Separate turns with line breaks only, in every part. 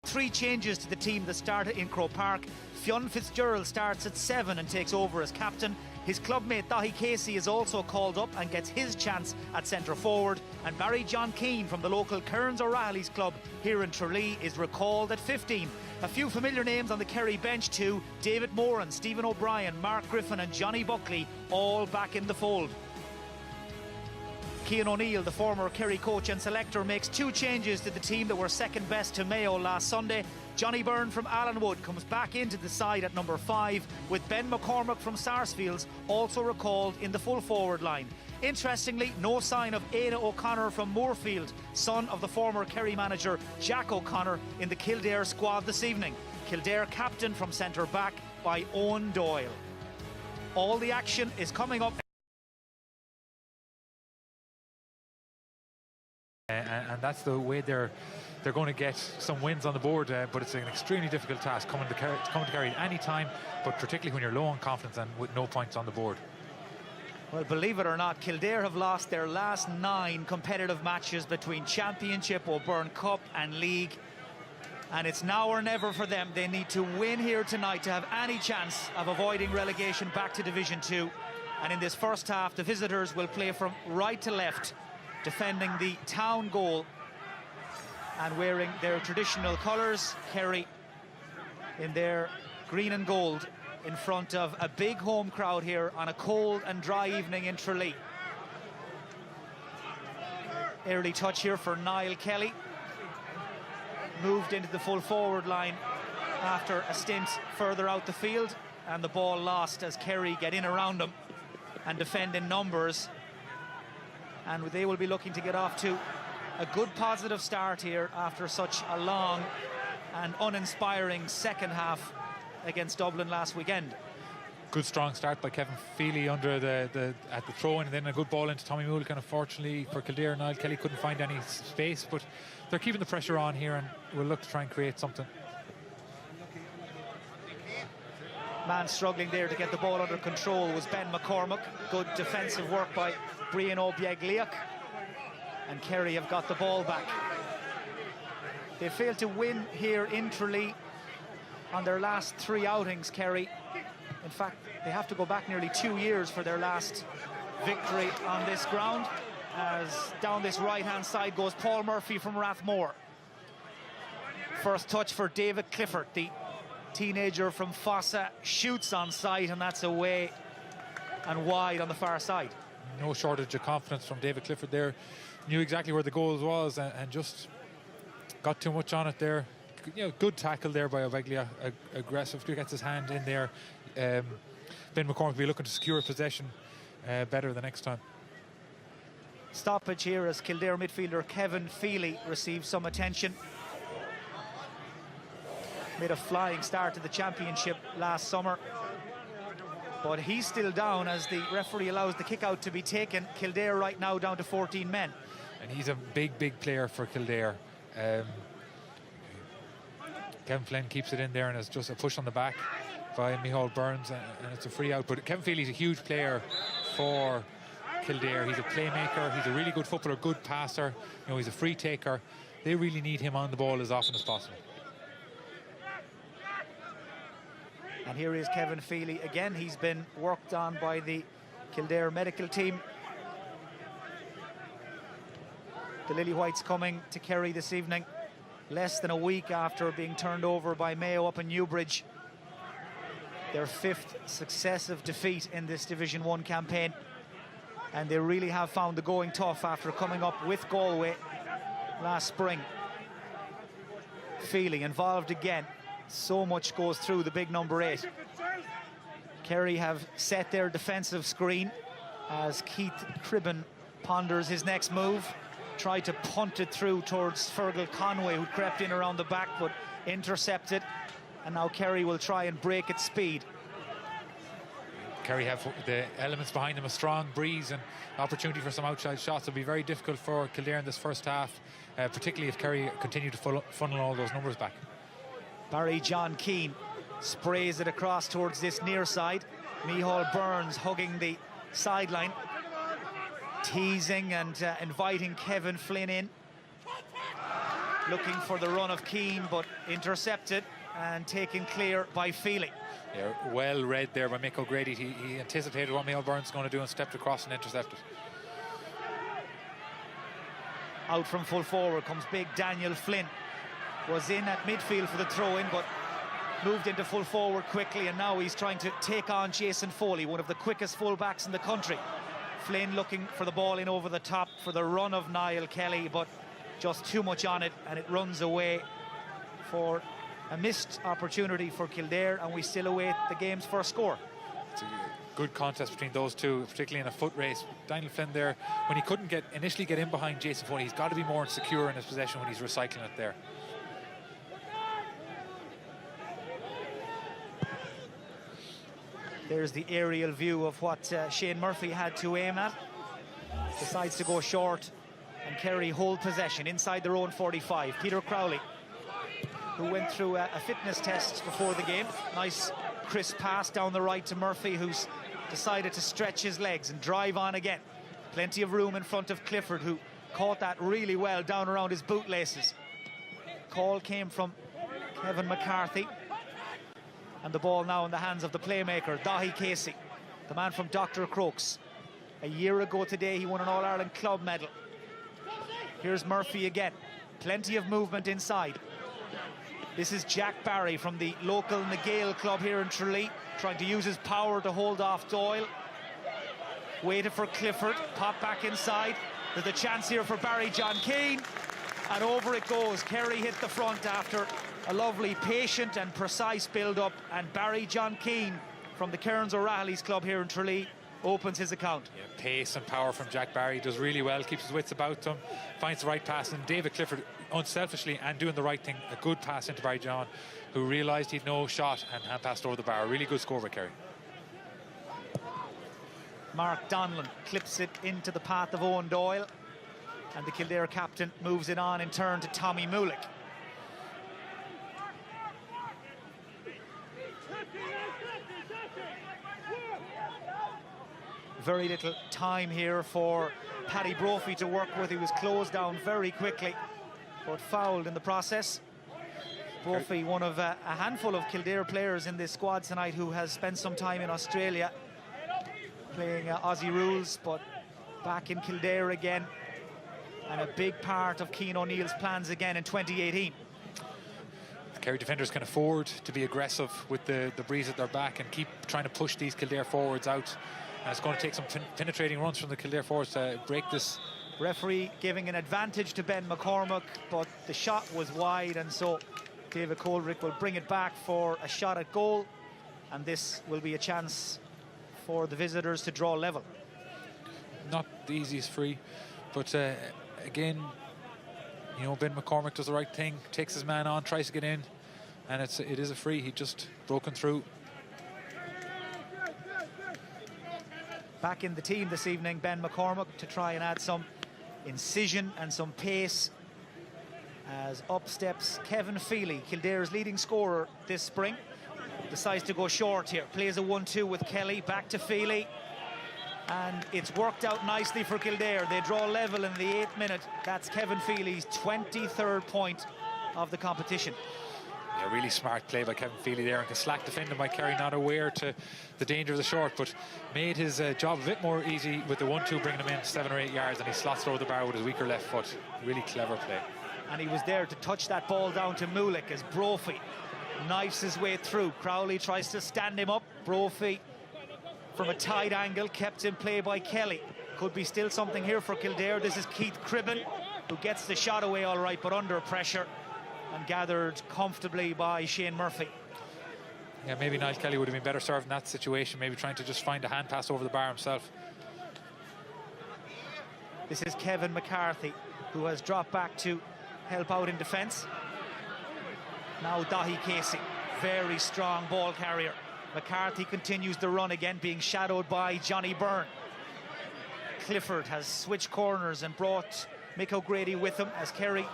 Three changes to the team that started in Croke Park. Fionn Fitzgerald starts at 7 and takes over as captain. His clubmate Dahi Casey is also called up and gets his chance at centre forward. And Barry John Keane from the local Kearns O'Reilly's club here in Tralee is recalled at 15. A few familiar names on the Kerry bench too. David Moran, Stephen O'Brien, Mark Griffin and Johnny Buckley all back in the fold. Cian O'Neill, the former Kerry coach and selector, makes two changes to the team that were second best to Mayo last Sunday. Johnny Byrne from Allenwood comes back into the side at number 5, with Ben McCormack from Sarsfields also recalled in the full forward line. Interestingly, no sign of Éanna O'Connor from Moorfield, son of the former Kerry manager Jack O'Connor, in the Kildare squad this evening. Kildare captain from centre back by Owen Doyle. All the action is coming up.
And that's the way they're going to get some wins on the board, but it's an extremely difficult task coming to Kerry at any time, but particularly when you're low on confidence and with no points on the board.
Well, believe it or not, Kildare have lost their last 9 competitive matches between Championship, O'Byrne Cup and League, and it's now or never for them. They need to win here tonight to have any chance of avoiding relegation back to Division 2. And in this first half, the visitors will play from right to left, defending the town goal and wearing their traditional colours. Kerry in their green and gold in front of a big home crowd here on a cold and dry evening in Tralee. Early touch here for Niall Kelly. Moved into the full forward line after a stint further out the field, and the ball lost as Kerry get in around him and defend in numbers. And they will be looking to get off to a good positive start here after such a long and uninspiring second half against Dublin last weekend.
Good strong start by Kevin Feely under at the throw-in, and then a good ball into Tommy Mulligan. Unfortunately for Kildare, Niall Kelly couldn't find any space, but they're keeping the pressure on here and will look to try and create something.
Man struggling there to get the ball under control was Ben McCormack. Good defensive work by Brian O'Biegliach, and Kerry have got the ball back. They failed to win here in Tralee on their last 3 outings, Kerry. In fact, they have to go back nearly 2 years for their last victory on this ground, as down this right-hand side goes Paul Murphy from Rathmore. First touch for David Clifford, the teenager from Fossa, shoots on sight, and that's away and wide on the far side.
No shortage of confidence from David Clifford there. Knew exactly where the goal was and just got too much on it there. You know, good tackle there by O'Biegliach, aggressive, gets his hand in there. Ben McCormack will be looking to secure possession better the next time.
Stoppage here as Kildare midfielder Kevin Feely receives some attention. Made a flying start to the Championship last summer, but he's still down as the referee allows the kick out to be taken. Kildare right now down to 14 men.
And he's a big player for Kildare. Kevin Flynn keeps it in there, and it's just a push on the back by Micheál Burns, and it's a free out. But Kevin Feely's a huge player for Kildare. He's a playmaker, he's a really good footballer, good passer. You know, he's a free taker. They really need him on the ball as often as possible.
And here is Kevin Feely again. He's been worked on by the Kildare medical team. The Lily Whites coming to Kerry this evening, less than a week after being turned over by Mayo up in Newbridge. Their 5th successive defeat in this Division 1 campaign, and they really have found the going tough after coming up with Galway last spring. Feely involved again. So much goes through the big number 8. Kerry have set their defensive screen as Keith Cribben ponders his next move. Tried to punt it through towards Fergal Conway, who crept in around the back but intercepted, and now Kerry will try and break its speed.
Kerry have the elements behind them, a strong breeze and opportunity for some outside shots. It'll be very difficult for Kildare in this first half, particularly if Kerry continue to funnel all those numbers back.
Barry John Keane sprays it across towards this near side. Micheál Burns hugging the sideline, teasing and inviting Kevin Flynn in. looking for the run of Keane, but intercepted and taken clear by Feely.
Yeah, well read there by Mick O'Grady. He anticipated what Mayo Byrne's going to do and stepped across and intercepted.
Out from full forward comes big Daniel Flynn. Was in at midfield for the throw-in, but moved into full forward quickly, and now he's trying to take on Jason Foley, one of the quickest full-backs in the country. Flynn looking for the ball in over the top for the run of Niall Kelly, but just too much on it, and it runs away for a missed opportunity for Kildare, and we still await the game's first score.
It's a good contest between those two, particularly in a foot race. Daniel Flynn there, when he couldn't initially get in behind Jason Foley, he's got to be more secure in his possession when he's recycling it there.
There's the aerial view of what Shane Murphy had to aim at. Decides to go short, and Kerry hold possession inside their own 45. Peter Crowley, who went through a fitness test before the game. Nice crisp pass down the right to Murphy, who's decided to stretch his legs and drive on again. Plenty of room in front of Clifford, who caught that really well down around his bootlaces. Call came from Kevin McCarthy. And the ball now in the hands of the playmaker, Dahi Casey, the man from Dr. Crokes. A year ago today, he won an All-Ireland club medal. Here's Murphy again. Plenty of movement inside. This is Jack Barry from the local Nagale club here in Tralee, trying to use his power to hold off Doyle. Waited for Clifford, pop back inside. There's a chance here for Barry John Keane. And over it goes. Kerry hit the front after a lovely, patient and precise build-up, and Barry John Keane from the Cairns O'Reilly's club here in Tralee opens his account.
Yeah, pace and power from Jack Barry, does really well, keeps his wits about him, finds the right pass, and David Clifford, unselfishly and doing the right thing, a good pass into Barry John, who realised he'd no shot and hand passed over the bar. Really good score by Kerry.
Mark Donlan clips it into the path of Owen Doyle, and the Kildare captain moves it on in turn to Tommy Mulick. Very little time here for Paddy Brophy to work with. He was closed down very quickly, but fouled in the process. Brophy, one of a handful of Kildare players in this squad tonight who has spent some time in Australia playing Aussie rules, but back in Kildare again, and a big part of Cian O'Neill's plans again in 2018.
The Kerry defenders can afford to be aggressive with the breeze at their back and keep trying to push these Kildare forwards out. And it's going to take some penetrating runs from the Kildare forwards to break this.
Referee giving an advantage to Ben McCormack, but the shot was wide, and so David Coldrick will bring it back for a shot at goal, and this will be a chance for the visitors to draw level.
Not the easiest free, but again, you know, Ben McCormack does the right thing, takes his man on, tries to get in, and it is a free. He just broken through.
Back in the team this evening, Ben McCormack, to try and add some incision and some pace, as up steps Kevin Feely, Kildare's leading scorer this spring. Decides to go short here, plays a 1-2 with Kelly, back to Feely, and it's worked out nicely for Kildare. They draw level in the 8th minute. That's Kevin Feely's 23rd point of the competition.
A really smart play by Kevin Feely there, and can slack defending by Kerry, not aware to the danger of the short, but made his job a bit more easy with the 1-2, bringing him in 7 or 8 yards, and he slots over the bar with his weaker left foot. Really clever play.
And he was there to touch that ball down to Mulick as Brophy knifes his way through. Crowley tries to stand him up. Brophy from a tight angle, kept in play by Kelly. Could be still something here for Kildare. This is Keith Cribben, who gets the shot away all right, but under pressure, and gathered comfortably by Shane Murphy.
Yeah, maybe Niall Kelly would have been better served in that situation, maybe trying to just find a hand pass over the bar himself.
This is Kevin McCarthy, who has dropped back to help out in defence. Now Dahi Casey, very strong ball carrier. McCarthy continues the run again, being shadowed by Johnny Byrne. Clifford has switched corners and brought Mick O'Grady with him as Kerry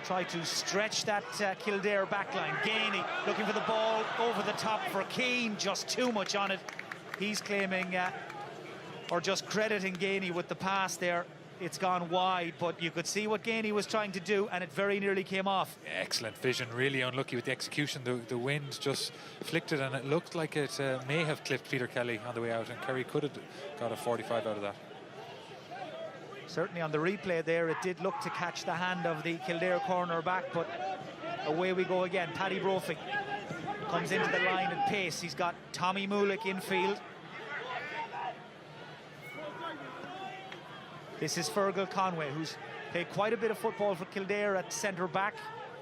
try to stretch that Kildare backline. Gainey looking for the ball over the top for Keane, just too much on it. He's claiming, or just crediting Gainey with the pass there. it's gone wide, but you could see what Gainey was trying to do, and it very nearly came off.
Excellent vision, really unlucky with the execution. The wind just flicked it, and it looked like it may have clipped Peter Kelly on the way out, and Kerry could have got a 45 out of that.
Certainly on the replay there, it did look to catch the hand of the Kildare corner back, but away we go again. Paddy Brophy comes into the line at pace. He's got Tommy Mulick infield. This is Fergal Conway, who's played quite a bit of football for Kildare at centre-back.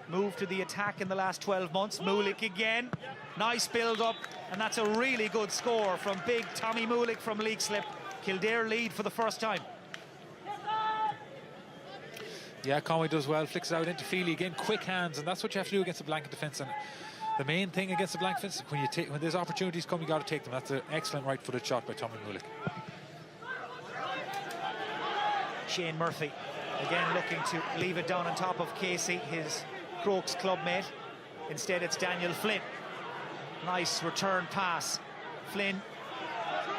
Moved to the attack in the last 12 months. Mulick again. Nice build-up, and that's a really good score from big Tommy Mulick from Leixlip. Kildare lead for the first time.
Yeah, Conway does well, flicks it out into Feely again, quick hands, and that's what you have to do against a blanket defence. And the main thing against the blanket defence, when there's opportunities come, you got to take them. That's an excellent right-footed shot by Tommy Mulick.
Shane Murphy again looking to leave it down on top of Casey, his Crokes clubmate. Instead it's Daniel Flynn. Nice return pass. Flynn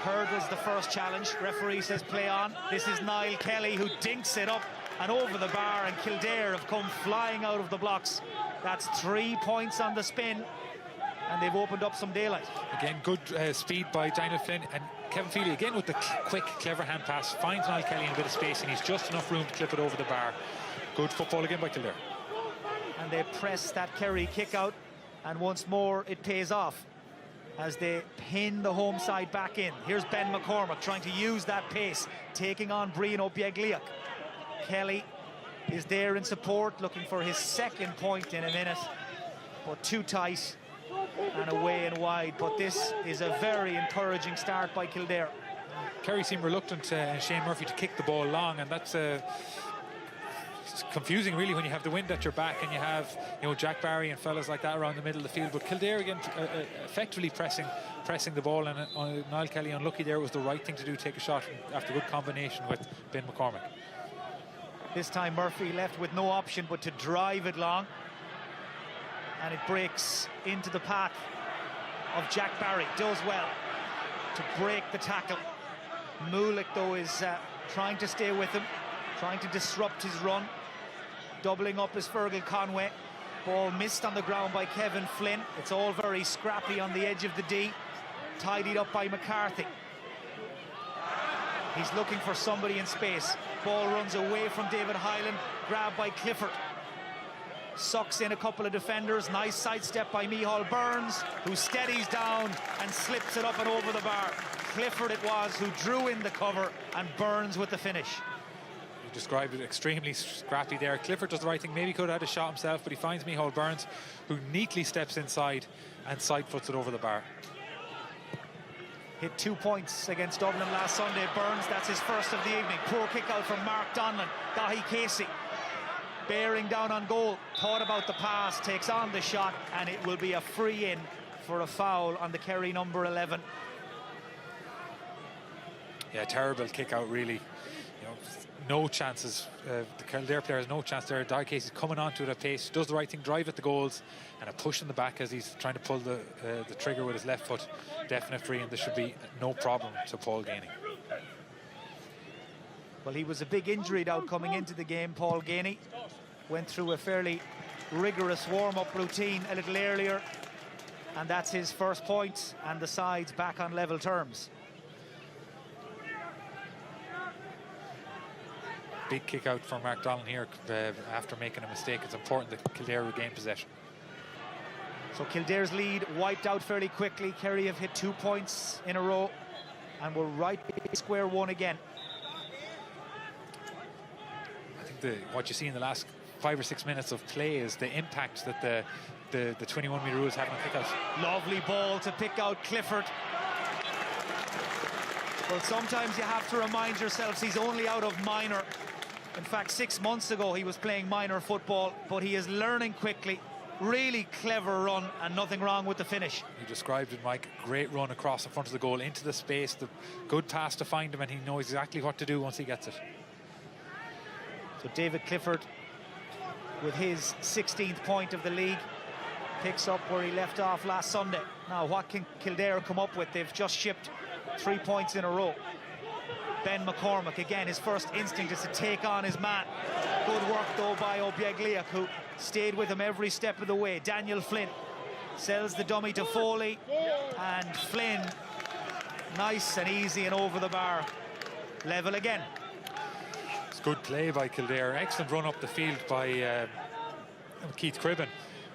hurdles the first challenge. Referee says play on. This is Niall Kelly who dinks it up and over the bar, and Kildare have come flying out of the blocks. That's 3 points on the spin, and they've opened up some daylight. Again,
good speed by Daniel Flynn, and Kevin Feely again with the quick, clever hand pass, finds Niall Kelly in a bit of space, and he's just enough room to clip it over the bar. Good football again by Kildare.
And they press that Kerry kick out, and once more it pays off as they pin the home side back in. Here's Ben McCormack trying to use that pace, taking on Brian O'Biegliach. Kelly is there in support, looking for his second point in a minute, but too tight and away and wide. But this is a very encouraging start by Kildare.
Kerry seemed reluctant, Shane Murphy, to kick the ball long, and that's it's confusing really when you have the wind at your back and you have, you know, Jack Barry and fellas like that around the middle of the field. But Kildare again effectively pressing the ball, and Niall Kelly unlucky there. It was the right thing to do, take a shot after a good combination with Ben McCormack.
This time Murphy left with no option but to drive it long, and it breaks into the path of Jack Barry. Does well to break the tackle. Mulick though is trying to stay with him, trying to disrupt his run. Doubling up is Fergal Conway. Ball missed on the ground by Kevin Flynn. It's all very scrappy on the edge of the D. Tidied up by McCarthy. He's looking for somebody in space. Ball runs away from David Hyland, grabbed by Clifford. Sucks in a couple of defenders. Nice sidestep by Micheál Burns, who steadies down and slips it up and over the bar. Clifford it was who drew in the cover, and Burns with the finish.
You described it extremely scrappy there. Clifford does the right thing. Maybe he could have had a shot himself, but he finds Micheál Burns, who neatly steps inside and side-foots it over the bar.
Hit 2 points against Dublin last Sunday. Burns, that's his first of the evening. Poor kick out from Mark Donlan. Dahi Casey bearing down on goal. Thought about the pass, takes on the shot, and it will be a free in for a foul on the Kerry number 11.
Yeah, terrible kick out really. You know, no chances. The Kildare player has no chance there. Dahi Casey coming onto it at pace, does the right thing, drive at the goals, and a push in the back as he's trying to pull the trigger with his left foot. Definite free, and there should be no problem to Paul Gainey.
Well, he was a big injured out coming into the game, Paul Gainey. Went through a fairly rigorous warm-up routine a little earlier, and that's his first point, and the side's back on level terms.
Big kick out from Mark Donlan here after making a mistake. It's important that Kildare regain possession.
So Kildare's lead wiped out fairly quickly. Kerry have hit 2 points in a row, and we're right square one again.
I think what you see in the last 5 or 6 minutes of play is the impact that the 21-metre rule is having on kickouts.
Lovely ball to pick out Clifford. Well, sometimes you have to remind yourselves he's only out of minor. In fact, 6 months ago he was playing minor football, but he is learning quickly. Really clever run, and nothing wrong with the finish.
You described it, Mike. Great run across in front of the goal into the space. The good pass to find him, and he knows exactly what to do once he gets it.
So David Clifford, with his 16th point of the league, picks up where he left off last Sunday. Now, what can Kildare come up with? They've just shipped 3 points in a row. Ben McCormack, again, his first instinct is to take on his man. Good work, though, by Obiegliak, who stayed with him every step of the way. Daniel Flynn sells the dummy to Foley, and Flynn, nice and easy and over the bar. Level again.
It's good play by Kildare. Excellent run up the field by Keith Cribben.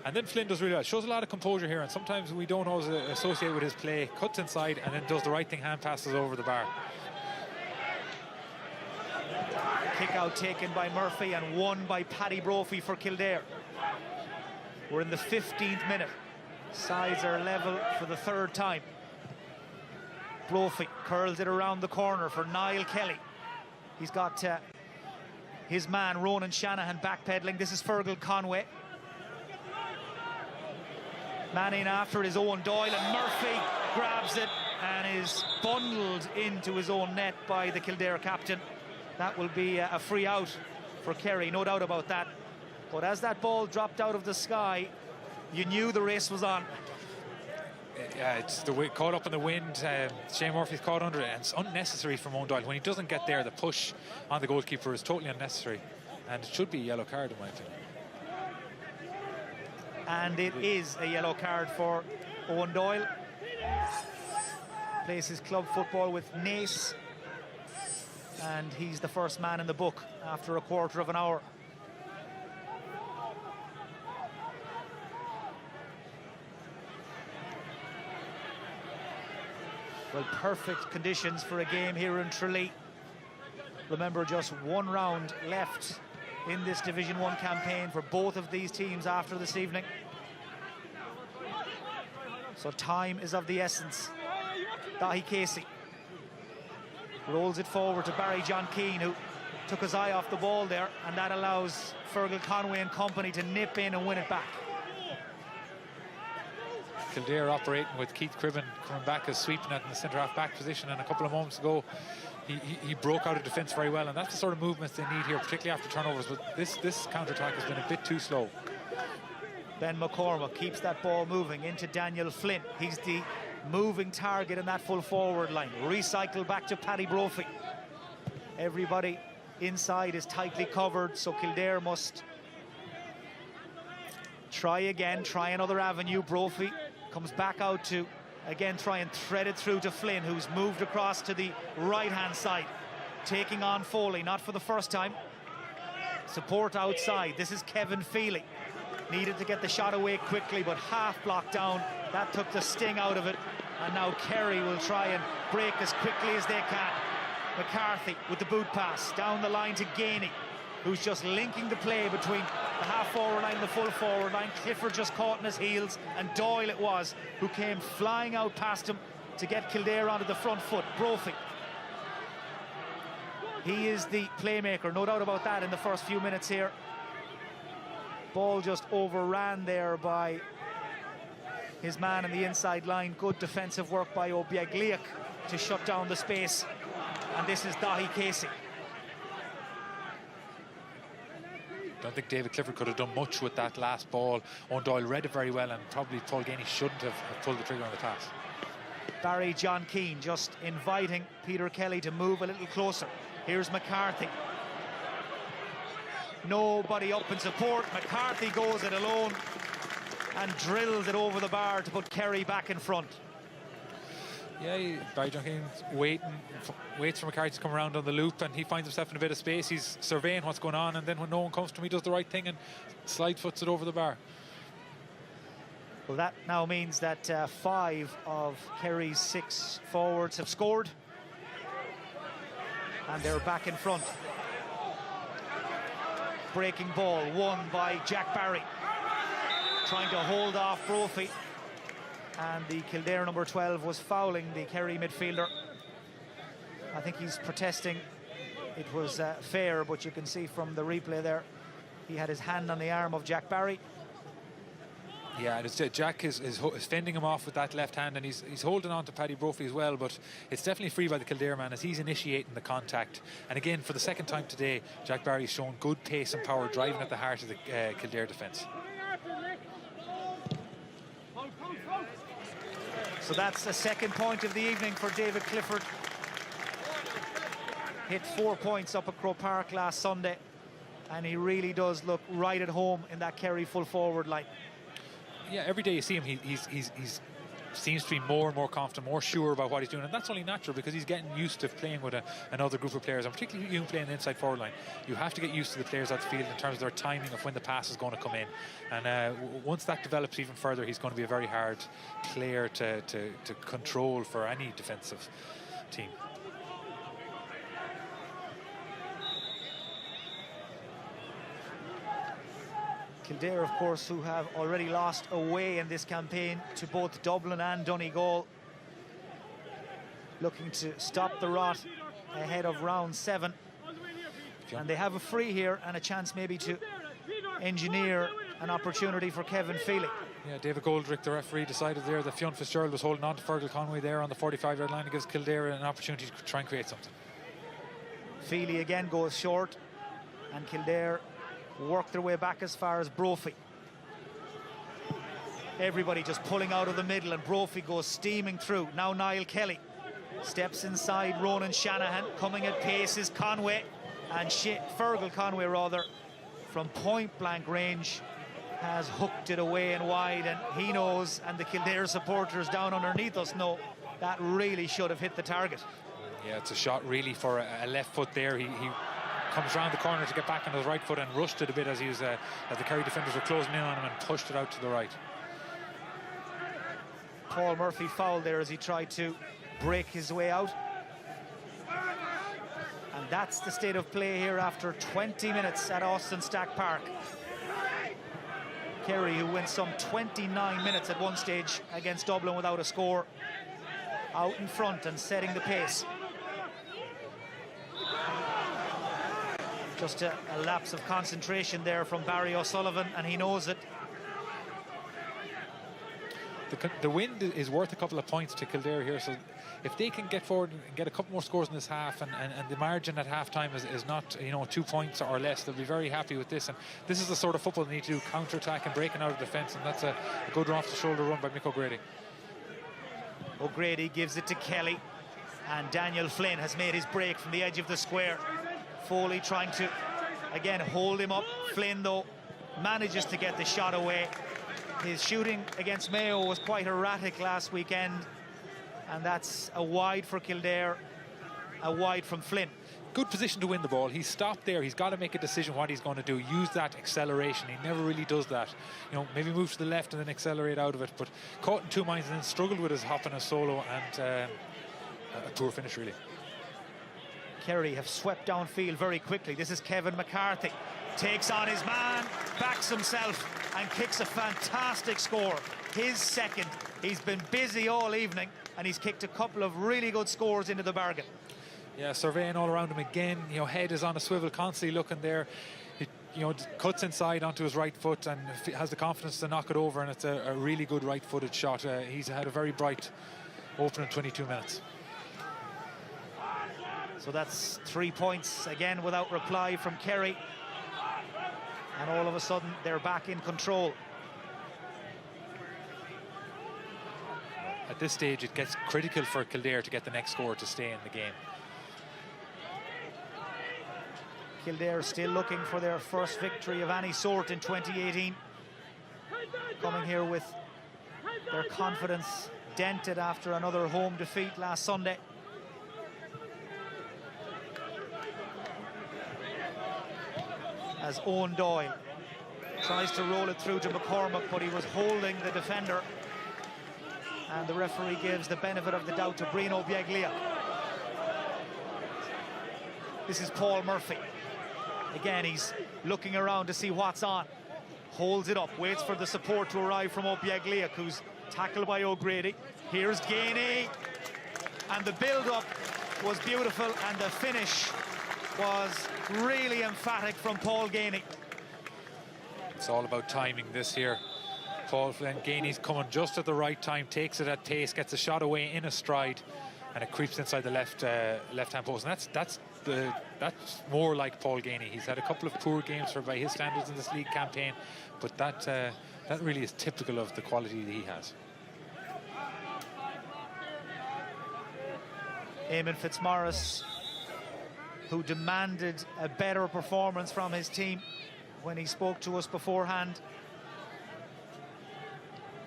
And then Flynn does really well. Shows a lot of composure here, and sometimes we don't always associate with his play. Cuts inside and then does the right thing, hand passes over the bar.
Kick out taken by Murphy and won by Paddy Brophy for Kildare. We're in the 15th minute. Sides are level for the third time. Brophy curls it around the corner for Niall Kelly. He's got his man Ronan Shanahan backpedaling. This is Fergal Conway. Man in after his own Doyle, and Murphy grabs it and is bundled into his own net by the Kildare captain. That will be a free out for Kerry, no doubt about that. But as that ball dropped out of the sky, you knew the race was on.
Yeah, it's the way, caught up in the wind. Shane Murphy's caught under it, and it's unnecessary from Owen Doyle. When he doesn't get there, the push on the goalkeeper is totally unnecessary, and it should be a yellow card in my opinion.
And it is a yellow card for Owen Doyle. Plays his club football with Naas, and he's the first man in the book after a quarter of an hour. Well, perfect conditions for a game here in Tralee. Remember, just one round left in this Division 1 campaign for both of these teams after this evening. So time is of the essence. Dahi Casey rolls it forward to Barry John Keane, who took his eye off the ball there, and that allows Fergal Conway and company to nip in and win it back.
Kildare operating with Keith Cribben coming back as sweeping it in the centre-half back position, and a couple of moments ago he broke out of defence very well, and that's the sort of movements they need here, particularly after turnovers. But this counter-attack has been a bit too slow.
Ben McCormack keeps that ball moving into Daniel Flynn. He's the moving target in that full forward line. Recycle back to Paddy Brophy. Everybody inside is tightly covered, so Kildare must try again, try another avenue. Brophy comes back out to again try and thread it through to Flynn, who's moved across to the right-hand side, taking on Foley, not for the first time. Support outside. This is Kevin Feely. Needed to get the shot away quickly, but half blocked down. That took the sting out of it. And now Kerry will try and break as quickly as they can. McCarthy with the boot pass down the line to Gainey, who's just linking the play between the half-forward line and the full-forward line. Clifford just caught in his heels, and Doyle it was who came flying out past him to get Kildare onto the front foot. Brophy. He is the playmaker, no doubt about that, in the first few minutes here. Ball just overran there by his man in the inside line. Good defensive work by Obiegliak to shut down the space. And this is Dahi Casey.
Don't think David Clifford could have done much with that last ball. Owen Doyle read it very well, and probably Paul Gainey shouldn't have pulled the trigger on the pass.
Barry John Keane just inviting Peter Kelly to move a little closer. Here's McCarthy. Nobody up in support. McCarthy goes it alone and drills it over the bar to put Kerry back in front.
Yeah, Barry John Keane's waits for McCarthy to come around on the loop, and he finds himself in a bit of space. He's surveying what's going on, and then when no one comes to him, he does the right thing and slide foots it over the bar.
Well, that now means that 5 of Kerry's 6 forwards have scored, and they're back in front. Breaking ball won by Jack Barry, trying to hold off Brophy, and the Kildare number 12 was fouling the Kerry midfielder. I think he's protesting. It was fair, but you can see from the replay there, he had his hand on the arm of Jack Barry.
Yeah, and Jack is fending him off with that left hand, and he's holding on to Paddy Brophy as well, but it's definitely free by the Kildare man as he's initiating the contact. And again, for the second time today, Jack Barry's shown good pace and power, driving at the heart of the Kildare defence.
So that's the second point of the evening for David Clifford. hit 4 points up at Croke Park last Sunday, and he really does look right at home in that Kerry full forward line.
Yeah, every day you see him, he seems to be more and more confident, more sure about what he's doing, and that's only natural because he's getting used to playing with another group of players, and particularly you playing the inside forward line. You have to get used to the players out the field in terms of their timing of when the pass is going to come in, and once that develops even further, he's going to be a very hard player to control for any defensive team.
Kildare, of course, who have already lost away in this campaign to both Dublin and Donegal, looking to stop the rot ahead of round 7. And they have a free here and a chance maybe to engineer an opportunity for Kevin Feely.
Yeah, David Goldrick, the referee, decided there that Fionn Fitzgerald was holding on to Fergal Conway there on the 45-yard line. It gives Kildare an opportunity to try and create something.
Feely again goes short, and Kildare work their way back as far as Brophy. Everybody just pulling out of the middle, and Brophy goes steaming through. Now Niall Kelly steps inside Ronan Shanahan. Coming at pace is Conway, and Fergal Conway rather, from point blank range, has hooked it away and wide, and he knows, and the Kildare supporters down underneath us know, that really should have hit the target.
Yeah, it's a shot really for a left foot there. He comes round the corner to get back on his right foot and rushed it a bit as he was as the Kerry defenders were closing in on him, and pushed it out to the right.
Paul Murphy fouled there as he tried to break his way out. And that's the state of play here after 20 minutes at Austin Stack Park. Kerry, who went some 29 minutes at one stage against Dublin without a score, out in front and setting the pace. Just a lapse of concentration there from Barry O'Sullivan, and he knows it.
The win is worth a couple of points to Kildare here, so if they can get forward and get a couple more scores in this half, and the margin at half-time is not 2 points or less, they'll be very happy with this. And this is the sort of football they need to do, counter-attack and breaking out of defence, and that's a good off-the-shoulder run by Mick O'Grady.
O'Grady gives it to Kelly, and Daniel Flynn has made his break from the edge of the square. Foley trying to, again, hold him up. Flynn, though, manages to get the shot away. His shooting against Mayo was quite erratic last weekend, and that's a wide for Kildare, a wide from Flynn.
Good position to win the ball. He's stopped there. He's got to make a decision what he's going to do. Use that acceleration. He never really does that. Maybe move to the left and then accelerate out of it, but caught in two minds and then struggled with his hop and his solo, and a poor finish, really.
Kerry have swept downfield very quickly. This is Kevin McCarthy. Takes on his man, backs himself, and kicks a fantastic score. His second. He's been busy all evening, and he's kicked a couple of really good scores into the bargain.
Yeah, surveying all around him again. Head is on a swivel, constantly looking there. He, cuts inside onto his right foot and has the confidence to knock it over, and it's a really good right-footed shot. He's had a very bright opening 22 minutes.
So that's 3 points again without reply from Kerry. And all of a sudden, they're back in control.
At this stage, it gets critical for Kildare to get the next score to stay in the game.
Kildare still looking for their first victory of any sort in 2018. Coming here with their confidence dented after another home defeat last Sunday. As Owen Doyle tries to roll it through to McCormack, but he was holding the defender, and the referee gives the benefit of the doubt to Brino Biaglia. This is Paul Murphy. Again, he's looking around to see what's on. Holds it up, waits for the support to arrive from O'Biagliak, who's tackled by O'Grady. Here's Gainey, and the build-up was beautiful, and the finish was really emphatic from Paul Gainey.
It's all about timing this here. Paul Flynn, Gainey's coming just at the right time, takes it at pace, gets a shot away in a stride, and it creeps inside the left-hand post. And that's more like Paul Gainey. He's had a couple of poor games by his standards in this league campaign, but that really is typical of the quality that he has.
Eamon Fitzmaurice who demanded a better performance from his team when he spoke to us beforehand.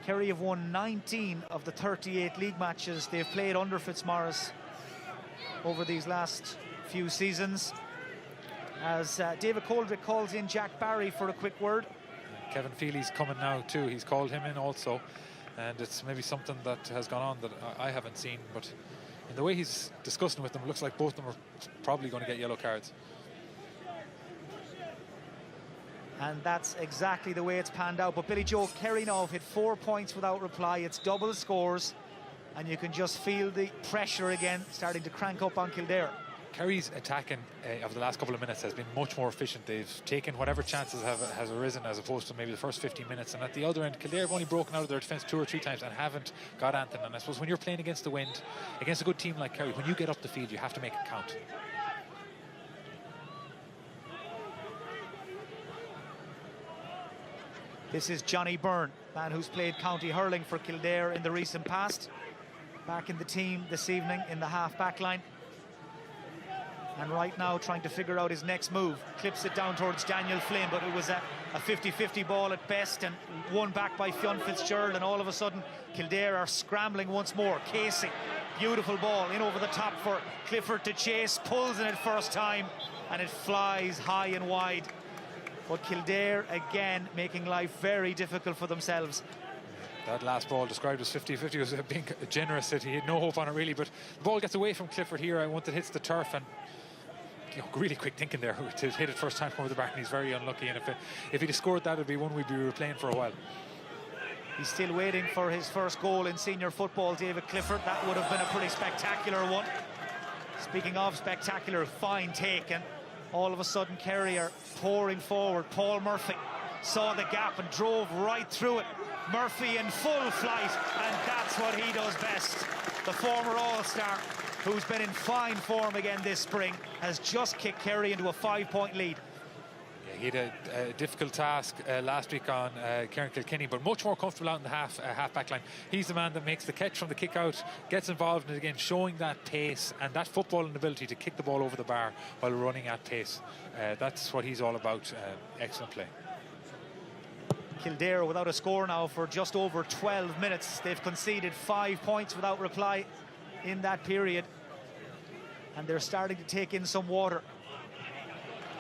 Kerry have won 19 of the 38 league matches they've played under Fitzmaurice over these last few seasons. As David Coldrick calls in Jack Barry for a quick word.
Kevin Feely's coming now too. He's called him in also, and it's maybe something that has gone on that I haven't seen, but in the way he's discussing with them, it looks like both of them are probably going to get yellow cards.
And that's exactly the way it's panned out. But Billy Joe, Kerry now have hit 4 points without reply. It's double scores, and you can just feel the pressure again starting to crank up on Kildare.
Kerry's attacking of the last couple of minutes has been much more efficient. They've taken whatever chances has arisen as opposed to maybe the first 15 minutes. And at the other end, Kildare have only broken out of their defence 2 or 3 times and haven't got anything. And I suppose when you're playing against the wind, against a good team like Kerry, when you get up the field, you have to make it count.
This is Johnny Byrne, man who's played county hurling for Kildare in the recent past. Back in the team this evening in the half-back line. And right now trying to figure out his next move. Clips it down towards Daniel Flynn, but it was a 50-50 ball at best and won back by Fionn Fitzgerald, and all of a sudden Kildare are scrambling once more. Casey, beautiful ball in over the top for Clifford to chase, pulls in it first time, and it flies high and wide. But Kildare again making life very difficult for themselves.
That last ball described as 50-50 was being generous. He had no hope on it really, but the ball gets away from Clifford here. Once it hits the turf, and really quick thinking there to hit it first time over the bar, and he's very unlucky. And if he'd have scored that, it'd be one we'd be replaying for a while.
He's still waiting for his first goal in senior football, David Clifford. That would have been a pretty spectacular one. Speaking of spectacular, fine take, and all of a sudden Kerry are pouring forward. Paul Murphy saw the gap and drove right through it. Murphy in full flight, and that's what he does best. The former All-Star, who's been in fine form again this spring, has just kicked Kerry into a 5-point lead.
Yeah, he had a difficult task last week on Kieran Kilkenny, but much more comfortable out in the half-back line. He's the man that makes the catch from the kick-out, gets involved in it again, showing that pace and that footballing ability to kick the ball over the bar while running at pace. That's what he's all about. Excellent play.
Kildare without a score now for just over 12 minutes. They've conceded 5 points without reply in that period, and they're starting to take in some water.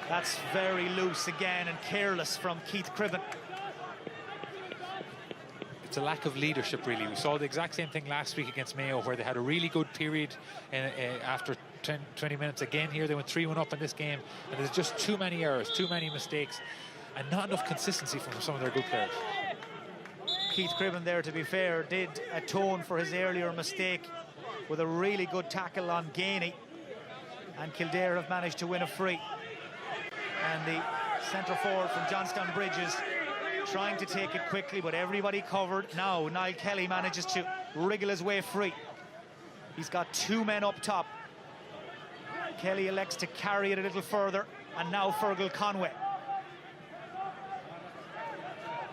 That's very loose again and careless from Keith Cribben.
It's a lack of leadership, really. We saw the exact same thing last week against Mayo, where they had a really good period after 20 minutes. Again here, they went 3-1 up in this game, and there's just too many errors, too many mistakes, and not enough consistency from some of their good players.
Keith Cribben there, to be fair, did atone for his earlier mistake with a really good tackle on Gainey, and Kildare have managed to win a free. And the centre forward from Johnstown Bridges trying to take it quickly, but everybody covered. Now Niall Kelly manages to wriggle his way free. He's got 2 men up top. Kelly elects to carry it a little further, and now Fergal Conway.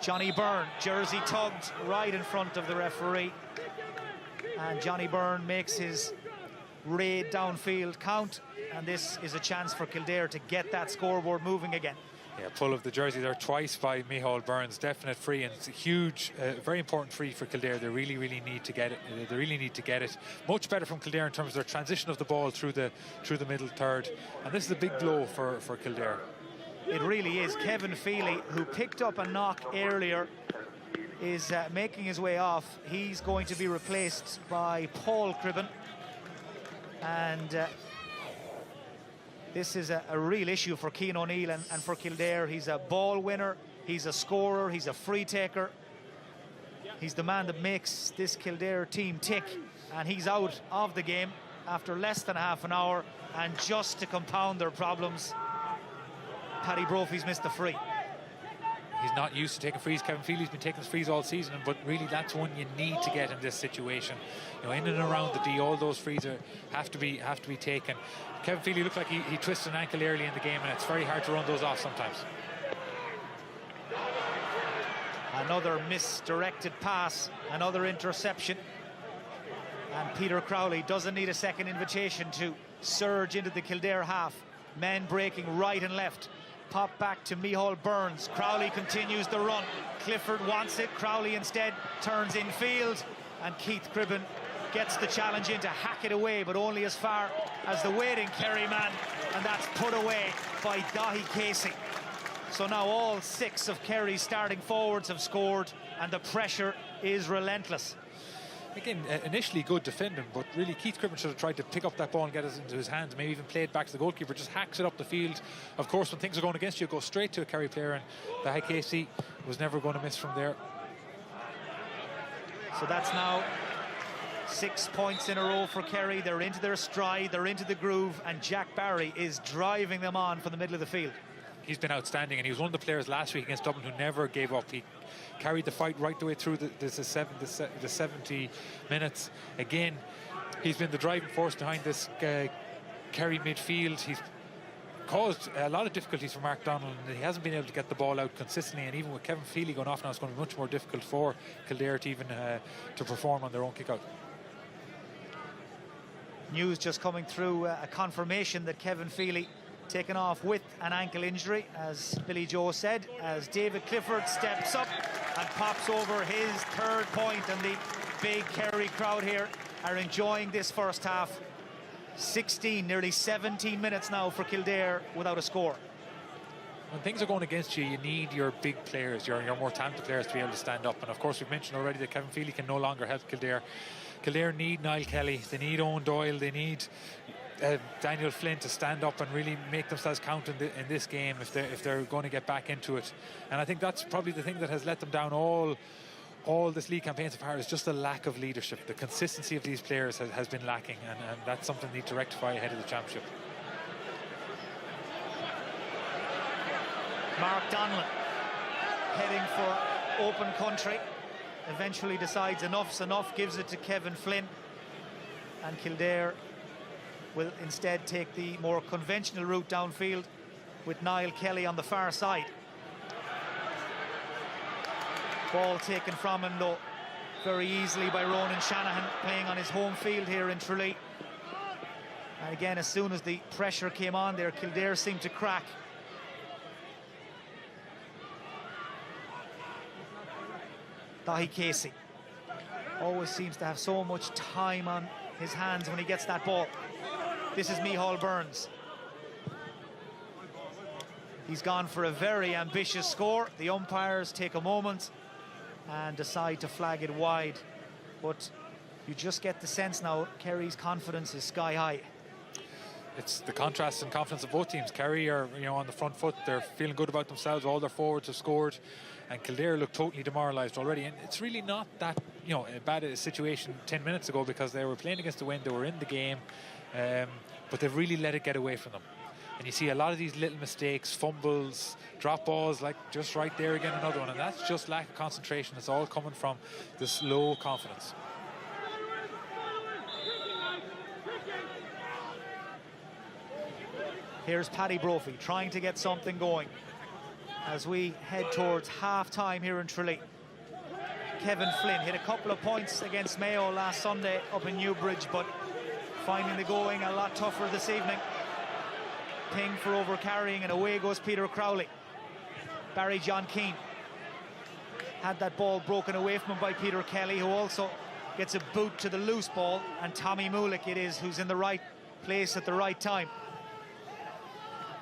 Johnny Byrne, jersey tugged right in front of the referee, and Johnny Byrne makes his raid downfield count, and this is a chance for Kildare to get that scoreboard moving again.
Yeah, pull of the jersey there twice by Micheál Burns, definite free, and it's a huge, very important free for Kildare. They really need to get it. They really need to get it. Much better from Kildare in terms of their transition of the ball through the middle third, and this is a big blow for Kildare.
It really is. Kevin Feely, who picked up a knock earlier, is making his way off. He's going to be replaced by Paul Cribben, and this is a real issue for Cian O'Neill and for Kildare. He's a ball winner, he's a scorer, he's a free taker. He's the man that makes this Kildare team tick, and he's out of the game after less than half an hour. And just to compound their problems, Paddy Brophy's missed the free.
He's not used to taking frees. Kevin Feely's been taking frees all season, but really that's one you need to get in this situation. You know, in and around the D, all those frees have to be taken. Kevin Feely looked like he twisted an ankle early in the game, and it's very hard to run those off sometimes.
Another misdirected pass, another interception, and Peter Crowley doesn't need a second invitation to surge into the Kildare half. Men breaking right and left. Pop back to Micheál Burns. Crowley continues the run. Clifford wants it. Crowley instead turns infield. And Keith Cribben gets the challenge in to hack it away, but only as far as the waiting Kerry man. And that's put away by Dahi Casey. So now all 6 of Kerry's starting forwards have scored, and the pressure is relentless.
Again, initially good defending, but really Keith Cribben should have tried to pick up that ball and get it into his hands, maybe even play it back to the goalkeeper, just hacks it up the field. Of course, when things are going against you, go straight to a Kerry player, and the High Casey was never going to miss from there.
So that's now 6 points in a row for Kerry. They're into their stride, they're into the groove, and Jack Barry is driving them on from the middle of the field.
He's been outstanding, and he was one of the players last week against Dublin who never gave up. He carried the fight right the way through the 70 minutes. Again, he's been the driving force behind this Kerry midfield. He's caused a lot of difficulties for Mark Donald, and he hasn't been able to get the ball out consistently, and even with Kevin Feely going off now, it's going to be much more difficult for Kildare to even to perform on their own kick-out.
News just coming through, a confirmation that Kevin Feely taken off with an ankle injury, as Billy Joe said, as David Clifford steps up and pops over his 3rd point, and the big Kerry crowd here are enjoying this first half. 16, nearly 17 minutes now for Kildare without a score.
When things are going against you, you need your big players, your more talented players to be able to stand up. And of course, we've mentioned already that Kevin Feely can no longer help Kildare. Kildare need Niall Kelly, they need Owen Doyle, they need Daniel Flynn to stand up and really make themselves count in this game if they're going to get back into it. And I think that's probably the thing that has let them down all this league campaign so far, is just the lack of leadership. The consistency of these players has been lacking, and that's something they need to rectify ahead of the championship.
Mark Donlan heading for open country, eventually decides enough's enough, gives it to Kevin Flynn, and Kildare will instead take the more conventional route downfield with Niall Kelly on the far side. Ball taken from him though very easily by Ronan Shanahan, playing on his home field here in Tralee. And again, as soon as the pressure came on there, Kildare seemed to crack. Dahi Casey always seems to have so much time on his hands when he gets that ball. This is Micheál Burns. He's gone for a very ambitious score. The umpires take a moment and decide to flag it wide. But you just get the sense now Kerry's confidence is sky high.
It's the contrast and confidence of both teams. Kerry are on the front foot. They're feeling good about themselves. All their forwards have scored, and Kildare look totally demoralised already. And it's really not that a bad a situation 10 minutes ago, because they were playing against the wind. They were in the game, but they've really let it get away from them. And you see a lot of these little mistakes, fumbles, drop balls, like just right there again, another one. And that's just lack of concentration. It's all coming from this low confidence.
Here's Paddy Brophy trying to get something going as we head towards half-time here in Tralee. Kevin Flynn hit a couple of points against Mayo last Sunday up in Newbridge, but finding the going a lot tougher this evening. Ping for overcarrying, and away goes Peter Crowley. Barry John Keane had that ball broken away from him by Peter Kelly, who also gets a boot to the loose ball, and Tommy Mulick it is who's in the right place at the right time.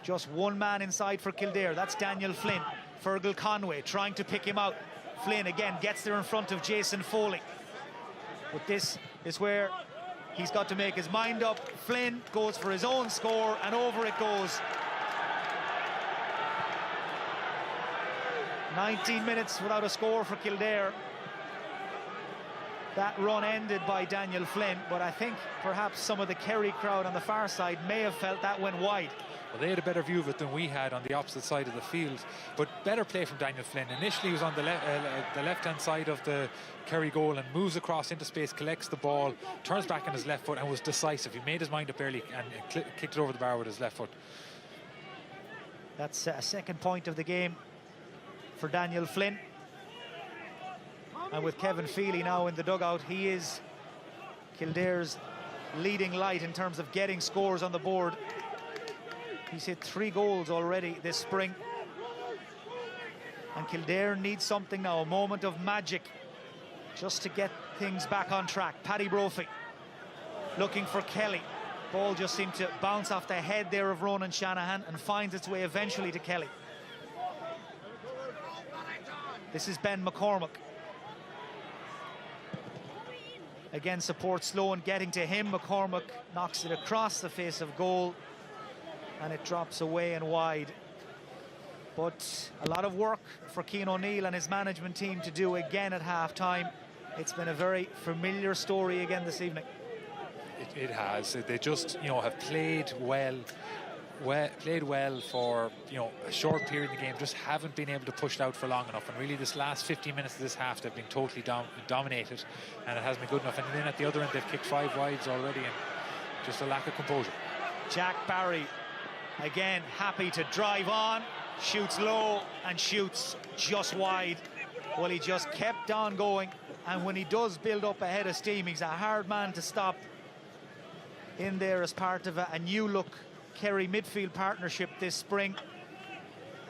Just one man inside for Kildare, that's Daniel Flynn. Fergal Conway trying to pick him out. Flynn again gets there in front of Jason Foley. But this is where he's got to make his mind up. Flynn goes for his own score, and over it goes. 19 minutes without a score for Kildare. That run ended by Daniel Flynn, but I think perhaps some of the Kerry crowd on the far side may have felt that went wide.
Well, they had a better view of it than we had on the opposite side of the field, but better play from Daniel Flynn. Initially he was on the left-hand side of the Kerry goal and moves across into space, collects the ball, turns back on his left foot and was decisive. He made his mind up early and kicked it over the bar with his left foot.
That's a second point of the game for Daniel Flynn. And with Kevin Feely now in the dugout, he is Kildare's leading light in terms of getting scores on the board. He's hit 3 goals already this spring. And Kildare needs something now, a moment of magic, just to get things back on track. Paddy Brophy looking for Kelly. Ball just seemed to bounce off the head there of Ronan Shanahan and finds its way eventually to Kelly. This is Ben McCormack. Again, support slow and getting to him. McCormack knocks it across the face of goal and it drops away and wide. But a lot of work for Cian O'Neill and his management team to do again at half-time. It's been a very familiar story again this evening.
It has. They just, have played well for, a short period in the game, just haven't been able to push it out for long enough. And really this last 15 minutes of this half, they've been totally dominated, and it hasn't been good enough. And then at the other end, they've kicked 5 wides already, and just a lack of composure.
Jack Barry, again, happy to drive on, shoots low and shoots just wide. Well, he just kept on going, and when he does build up a head of steam, he's a hard man to stop in there as part of a new look Kerry midfield partnership this spring,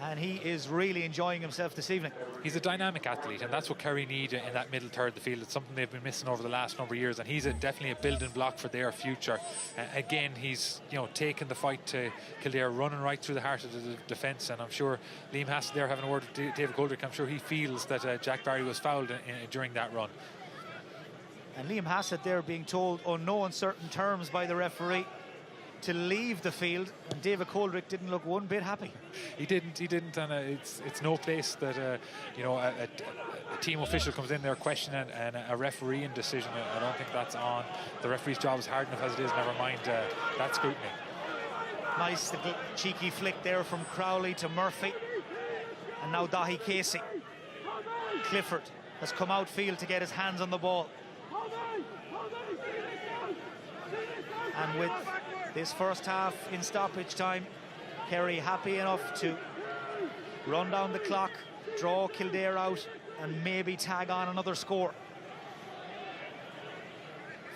and he is really enjoying himself this evening.
He's a dynamic athlete, and that's what Kerry need in that middle third of the field. It's something they've been missing over the last number of years, and he's definitely a building block for their future. Again, he's taking the fight to Kildare, running right through the heart of the defence, and I'm sure Liam Hassett there having a word with David Goldrick. I'm sure he feels that Jack Barry was fouled during that run.
And Liam Hassett there being told on no uncertain terms by the referee to leave the field, and David Coldrick didn't look one bit happy.
He didn't, and it's no place that a team official comes in there questioning a refereeing decision. I don't think that's on. The referee's job is hard enough as it is, never mind that scrutiny.
Nice little cheeky flick there from Crowley to Murphy, and now Dahi Casey. Clifford has come outfield to get his hands on the ball. And with this first half in stoppage time, Kerry happy enough to run down the clock, draw Kildare out, and maybe tag on another score.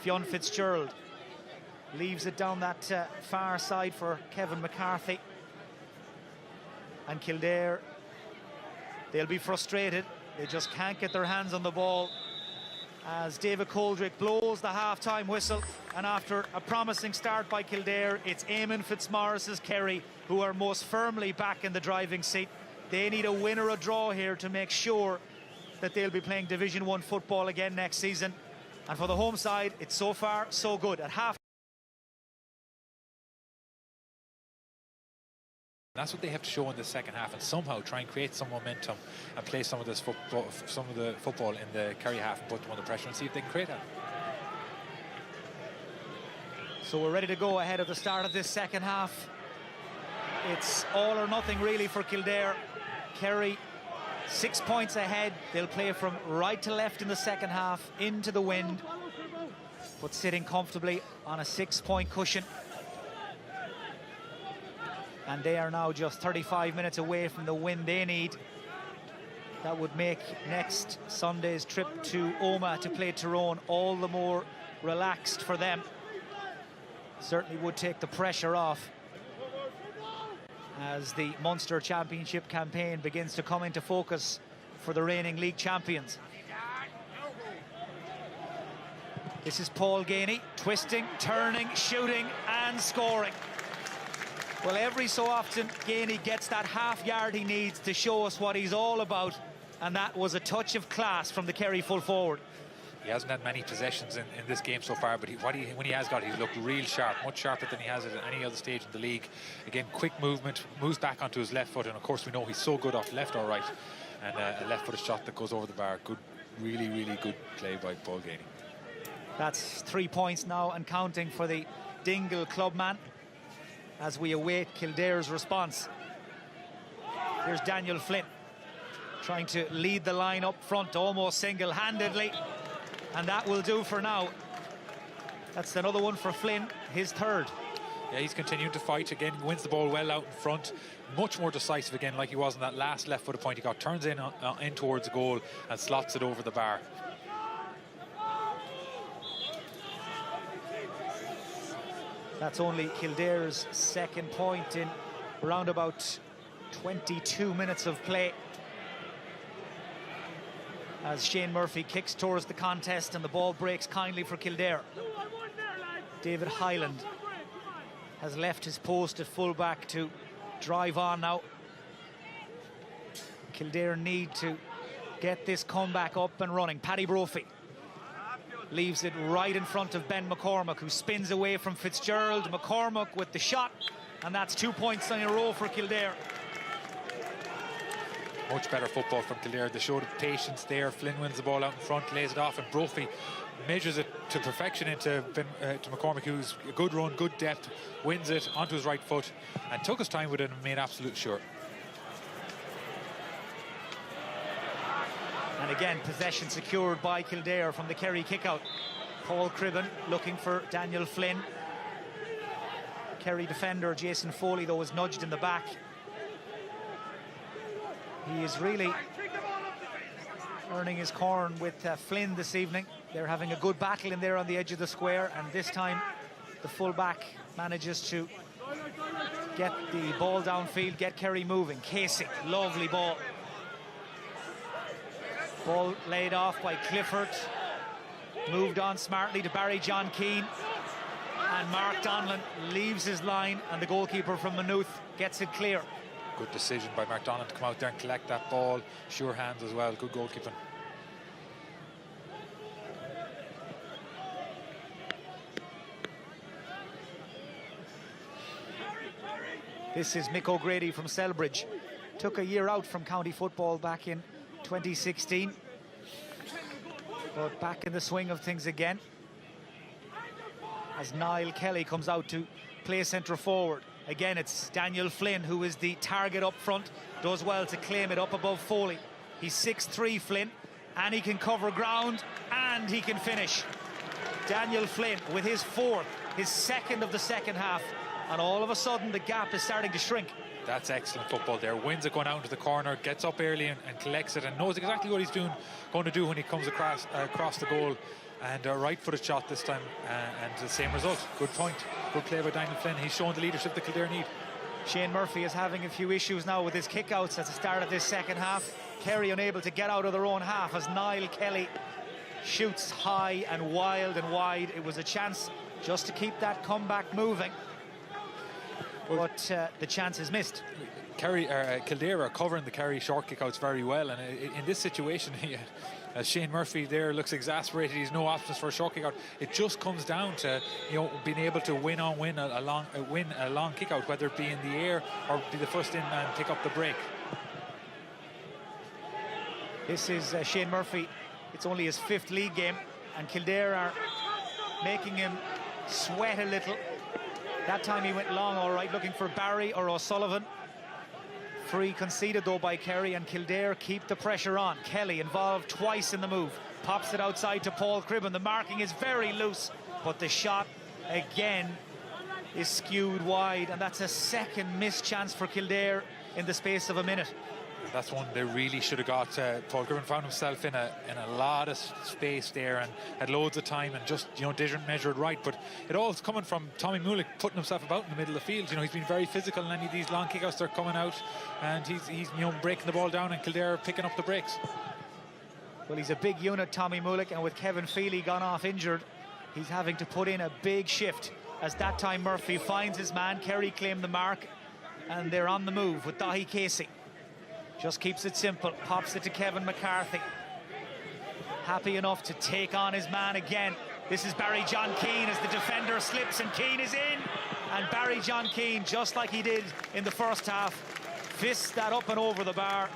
Fionn Fitzgerald leaves it down that far side for Kevin McCarthy. And Kildare, they'll be frustrated. They just can't get their hands on the ball as David Coldrick blows the half-time whistle. And after a promising start by Kildare, it's Eamon Fitzmaurice's Kerry who are most firmly back in the driving seat. They need a win or a draw here to make sure that they'll be playing Division 1 football again next season. And for the home side, it's so far so good. At half,
that's what they have to show in the second half, and somehow try and create some momentum and play some of the football in the Kerry half and put them under pressure and see if they can create that.
So we're ready to go ahead of the start of this second half. It's all or nothing really for Kildare. Kerry 6 points ahead. They'll play from right to left in the second half, into the wind, but sitting comfortably on a 6-point cushion. And they are now just 35 minutes away from the win they need. That would make next Sunday's trip to Omagh to play Tyrone all the more relaxed for them. Certainly would take the pressure off as the Munster Championship campaign begins to come into focus for the reigning league champions. This is Paul Ganey, twisting, turning, shooting and scoring. Well, every so often, Ganey gets that half yard he needs to show us what he's all about, and that was a touch of class from the Kerry full forward.
He hasn't had many possessions in this game so far, but when he has got it, he's looked real sharp, much sharper than he has at any other stage in the league. Again, quick movement, moves back onto his left foot, and of course we know he's so good off left or right, and a left-footed shot that goes over the bar. Good, really, really good play by Paul Ganey.
That's 3 points now and counting for the Dingle clubman as we await Kildare's response. Here's Daniel Flynn trying to lead the line up front almost single-handedly, and that will do for now. That's another one for Flynn, his third.
Yeah, he's continuing to fight again, wins the ball well out in front, much more decisive again, like he was in that last left-footed point he got, turns in towards the goal and slots it over the bar.
That's only Kildare's second point in around about 22 minutes of play, as Shane Murphy kicks towards the contest and the ball breaks kindly for Kildare. David Hyland has left his post at full-back to drive on now. Kildare need to get this comeback up and running. Paddy Brophy leaves it right in front of Ben McCormack, who spins away from Fitzgerald. McCormack with the shot, and that's 2 points in a row for Kildare.
Much better football from Kildare. They showed patience there. Flynn wins the ball out in front, lays it off, and Brophy measures it to perfection to McCormack, who's a good run, good depth, wins it onto his right foot, and took his time with it and made absolute sure.
And again, possession secured by Kildare from the Kerry kick-out. Paul Cribben looking for Daniel Flynn. Kerry defender Jason Foley, though, was nudged in the back. He is really earning his corn with Flynn this evening. They're having a good battle in there on the edge of the square, and this time the full-back manages to get the ball downfield, get Kerry moving. Casey, lovely ball. Ball laid off by Clifford. Moved on smartly to Barry John Keane. And Mark Donlan leaves his line, and the goalkeeper from Maynooth gets it clear.
Good decision by Mark Donlan to come out there and collect that ball. Sure hands as well. Good goalkeeping.
This is Mick O'Grady from Selbridge. Took a year out from county football back in 2016. But back in the swing of things again, as Niall Kelly comes out to play centre forward. Again, it's Daniel Flynn who is the target up front. Does well to claim it up above Foley. He's 6'3", Flynn, and he can cover ground and he can finish. Daniel Flynn with his fourth, his second of the second half, and all of a sudden the gap is starting to shrink.
That's excellent football there. Wins it going out into the corner, gets up early and collects it, and knows exactly what he's going to do when he comes across the goal. And a right-footed shot this time, and the same result. Good point. Good play by Daniel Flynn. He's shown the leadership that Kildare need.
Shane Murphy is having a few issues now with his kickouts at the start of this second half. Kerry unable to get out of their own half as Niall Kelly shoots high and wild and wide. It was a chance just to keep that comeback moving, but the chance is missed.
Kildare are covering the Kerry short kickouts very well, and in this situation, as Shane Murphy there looks exasperated, he's no options for a short kick out. It just comes down to being able to win a long kick out, whether it be in the air or be the first in and pick up the break.
This is Shane Murphy. It's only his 5th league game, and Kildare are making him sweat a little. That time he went long, all right, looking for Barry or O'Sullivan. Free conceded though by Kerry, and Kildare keep the pressure on. Kelly involved twice in the move, pops it outside to Paul Cribben. The marking is very loose, but the shot again is skewed wide, and that's a second missed chance for Kildare in the space of a minute.
That's one they really should have got. Paul Cribben found himself in a lot of space there and had loads of time and just didn't measure it right. But it all's coming from Tommy Mulick putting himself about in the middle of the field. He's been very physical in any of these long kickouts. They're coming out, and he's breaking the ball down, and Kildare picking up the breaks.
Well, he's a big unit, Tommy Mulick, and with Kevin Feely gone off injured, he's having to put in a big shift. As that time Murphy finds his man, Kerry claim the mark, and they're on the move with Dahi Casey. Just keeps it simple, pops it to Kevin McCarthy. Happy enough to take on his man again. This is Barry John Keane as the defender slips and Keane is in. And Barry John Keane, just like he did in the first half, fists that up and over the bar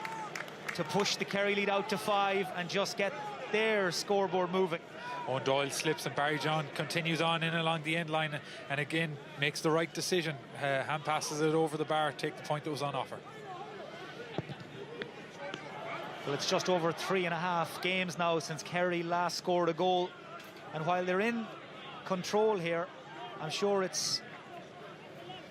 to push the Kerry lead out to 5 and just get their scoreboard moving.
Owen Doyle slips and Barry John continues on in along the end line and again makes the right decision. Hand passes it over the bar, take the point that was on offer.
Well, it's just over 3.5 games now since Kerry last scored a goal, and while they're in control here, I'm sure it's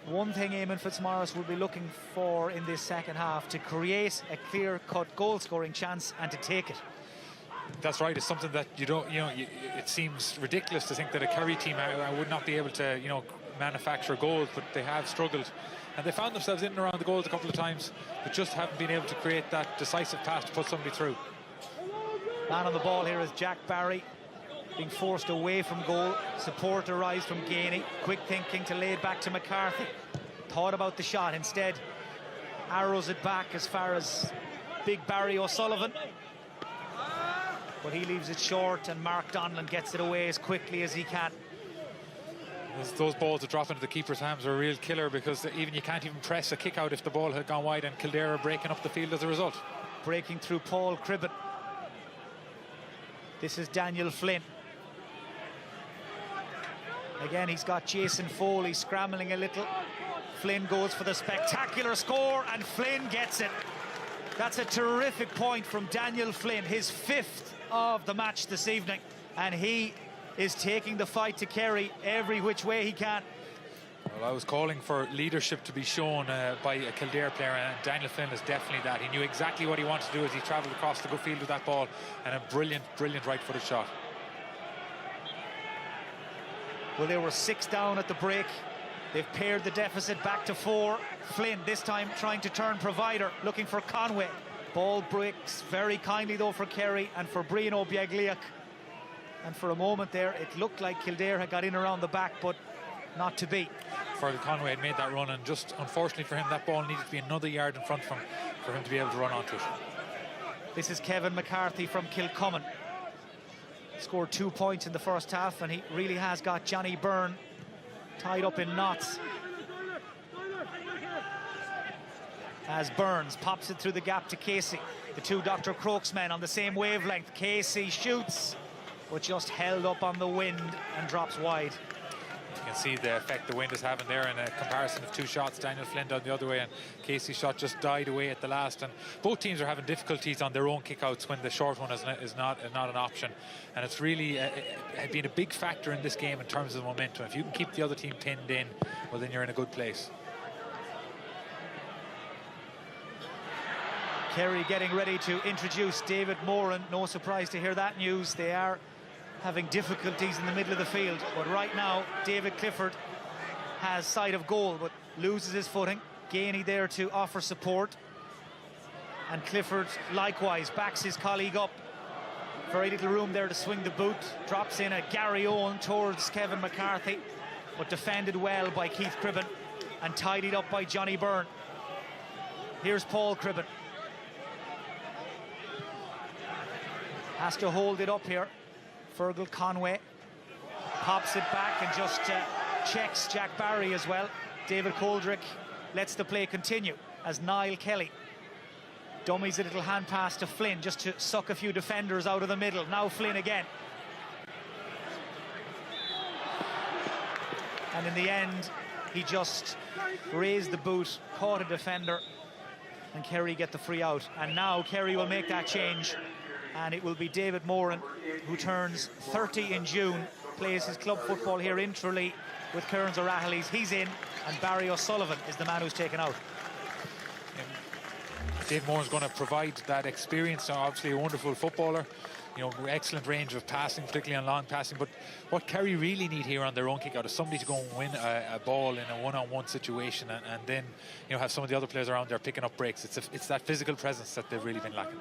one thing Eamon Fitzmaurice will be looking for in this second half: to create a clear-cut goal-scoring chance and to take it.
That's right. It's something that it seems ridiculous to think that a Kerry team would not be able to, manufacture goals, but they have struggled. And they found themselves in and around the goals a couple of times, but just haven't been able to create that decisive pass to put somebody through.
Man on the ball here is Jack Barry, being forced away from goal. Support arrives from Gainey. Quick thinking to lay it back to McCarthy. Thought about the shot. Instead, arrows it back as far as big Barry O'Sullivan. But he leaves it short, and Mark Donlan gets it away as quickly as he can.
Those balls that drop into the keeper's hands are a real killer, because even you can't even press a kick out if the ball had gone wide, and Kildare are breaking up the field as a result.
Breaking through Paul Cribben. This is Daniel Flynn. Again, he's got Jason Foley scrambling a little. Flynn goes for the spectacular score, and Flynn gets it. That's a terrific point from Daniel Flynn, his 5th of the match this evening, and he is taking the fight to Kerry every which way he can.
Well, I was calling for leadership to be shown by a Kildare player, and Daniel Flynn is definitely that. He knew exactly what he wanted to do as he travelled across the good field with that ball, and a brilliant, brilliant right-footed shot.
Well, they were 6 down at the break. They've pared the deficit back to 4. Flynn this time trying to turn provider, looking for Conway. Ball breaks very kindly though for Kerry and for Brian O'Biegliach. And for a moment there, it looked like Kildare had got in around the back, but not to be.
Fergal Conway had made that run, and just unfortunately for him, that ball needed to be another yard in front from for him to be able to run onto it.
This is Kevin McCarthy from Kilcommon. Scored 2 points in the first half, and he really has got Johnny Byrne tied up in knots. As Burns pops it through the gap to Casey. The two Dr. Crokes men on the same wavelength. Casey shoots, but just held up on the wind and drops wide.
You can see the effect the wind is having there in a comparison of 2 shots. Daniel Flynn down the other way, and Casey's shot just died away at the last. And both teams are having difficulties on their own kickouts when the short one is not an option. And it's really been a big factor in this game in terms of momentum. If you can keep the other team pinned in, well, then you're in a good place.
Kerry getting ready to introduce David Moran. No surprise to hear that news. They are having difficulties in the middle of the field, but right now David Clifford has sight of goal but loses his footing. Gainey there to offer support, and Clifford likewise backs his colleague up. Very little room there to swing the boot. Drops in a Gary Owen towards Kevin McCarthy, but defended well by Keith Cribben and tidied up by Johnny Byrne. Here's Paul Cribben. Has to hold it up here. Fergal Conway pops it back and just checks Jack Barry as well. David Coldrick lets the play continue as Niall Kelly dummies a little hand pass to Flynn just to suck a few defenders out of the middle. Now Flynn again. And in the end, he just raised the boot, caught a defender, and Kerry get the free out. And now Kerry will make that change, and it will be David Moran, who turns 30 in June, plays his club football here in Tralee with Kearns O'Rahilly's. He's in, and Barry O'Sullivan is the man who's taken out.
Dave Moran's going to provide that experience. Obviously a wonderful footballer, you know, excellent range of passing, particularly on long passing. But what Kerry really need here on their own kick-out is somebody to go and win a ball in a one-on-one situation, and then, you know, have some of the other players around there picking up breaks. It's that physical presence that they've really been lacking.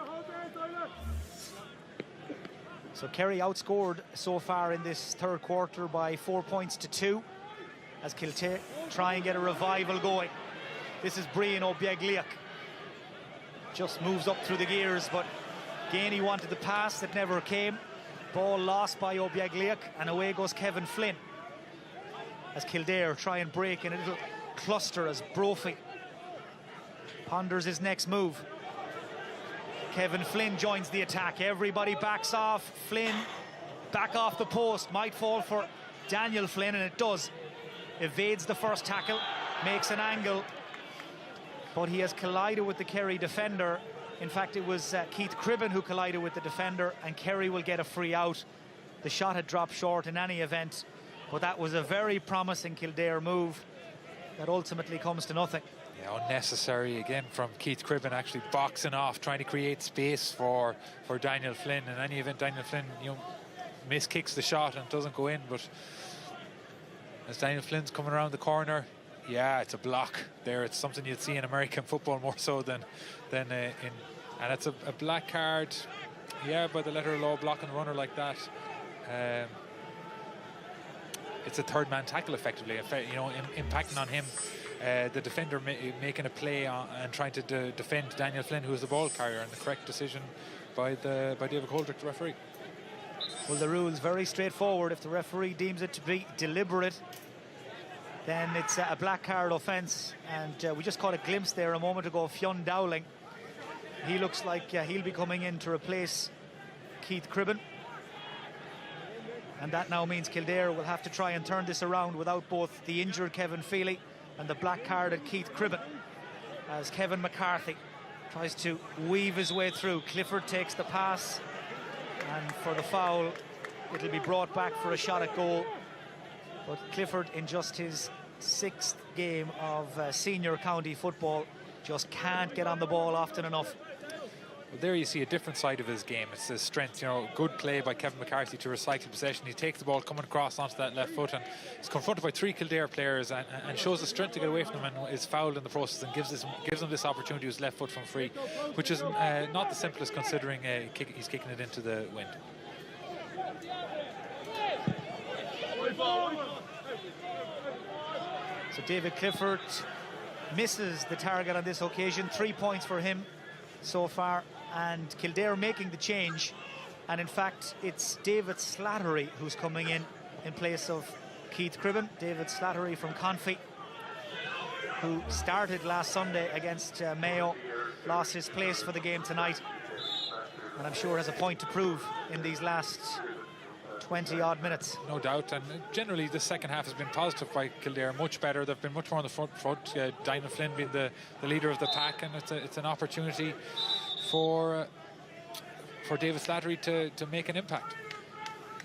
So Kerry outscored so far in this third quarter by 4 points to 2 as Kildare try and get a revival going. This is Brian O'Biegliach. Just moves up through the gears, but Gainey wanted the pass that never came. Ball lost by O'Biegliach, and away goes Kevin Flynn as Kildare try and break in a little cluster as Brophy ponders his next move. Kevin Flynn joins the attack. Everybody backs off. Flynn back off the post. Might fall for Daniel Flynn, and it does. Evades the first tackle, makes an angle, but he has collided with the Kerry defender. In fact, it was Keith Cribben who collided with the defender, and Kerry will get a free out. The shot had dropped short in any event, but that was a very promising Kildare move that ultimately comes to nothing.
Yeah, unnecessary again from Keith Cribben, actually boxing off, trying to create space for Daniel Flynn. In any event, Daniel Flynn, you know, miskicks the shot and doesn't go in, but As Daniel Flynn's coming around the corner, yeah, it's a block there. It's something you'd see in American football more so than in, and it's a black card. Yeah, by the letter of law, blocking a runner like that. It's a third man tackle effectively, you know, impacting on him. The defender making a play and trying to defend Daniel Flynn, who is the ball carrier, and the correct decision by David Coldrick, the referee.
Well, the rule's very straightforward. If the referee deems it to be deliberate, then it's a black card offence. And we just caught a glimpse there a moment ago of Fionn Dowling. He looks like he'll be coming in to replace Keith Cribben. And that now means Kildare will have to try and turn this around without both the injured Kevin Feely and the black carded Keith Cribben, as Kevin McCarthy tries to weave his way through. Clifford takes the pass, and for the foul it'll be brought back for a shot at goal. But Clifford, in just his 6th game of senior county football, just can't get on the ball often enough.
Well, there you see a different side of his game. It's his strength, you know, good play by Kevin McCarthy to recycle possession. He takes the ball coming across onto that left foot, and he's confronted by 3 Kildare players and shows the strength to get away from them, and is fouled in the process, and gives him this opportunity with his left foot from free, which is not the simplest considering he's kicking it into the wind.
So David Clifford misses the target on this occasion. 3 points for him so far, and Kildare making the change. And in fact, it's David Slattery who's coming in place of Keith Cribben. David Slattery from Confey, who started last Sunday against Mayo, lost his place for the game tonight, and I'm sure has a point to prove in these last 20-odd minutes.
No doubt, and generally the second half has been positive by Kildare, much better. They've been much more on the front. Daniel Flynn being the leader of the pack, and it's an opportunity for David Slattery to make an impact.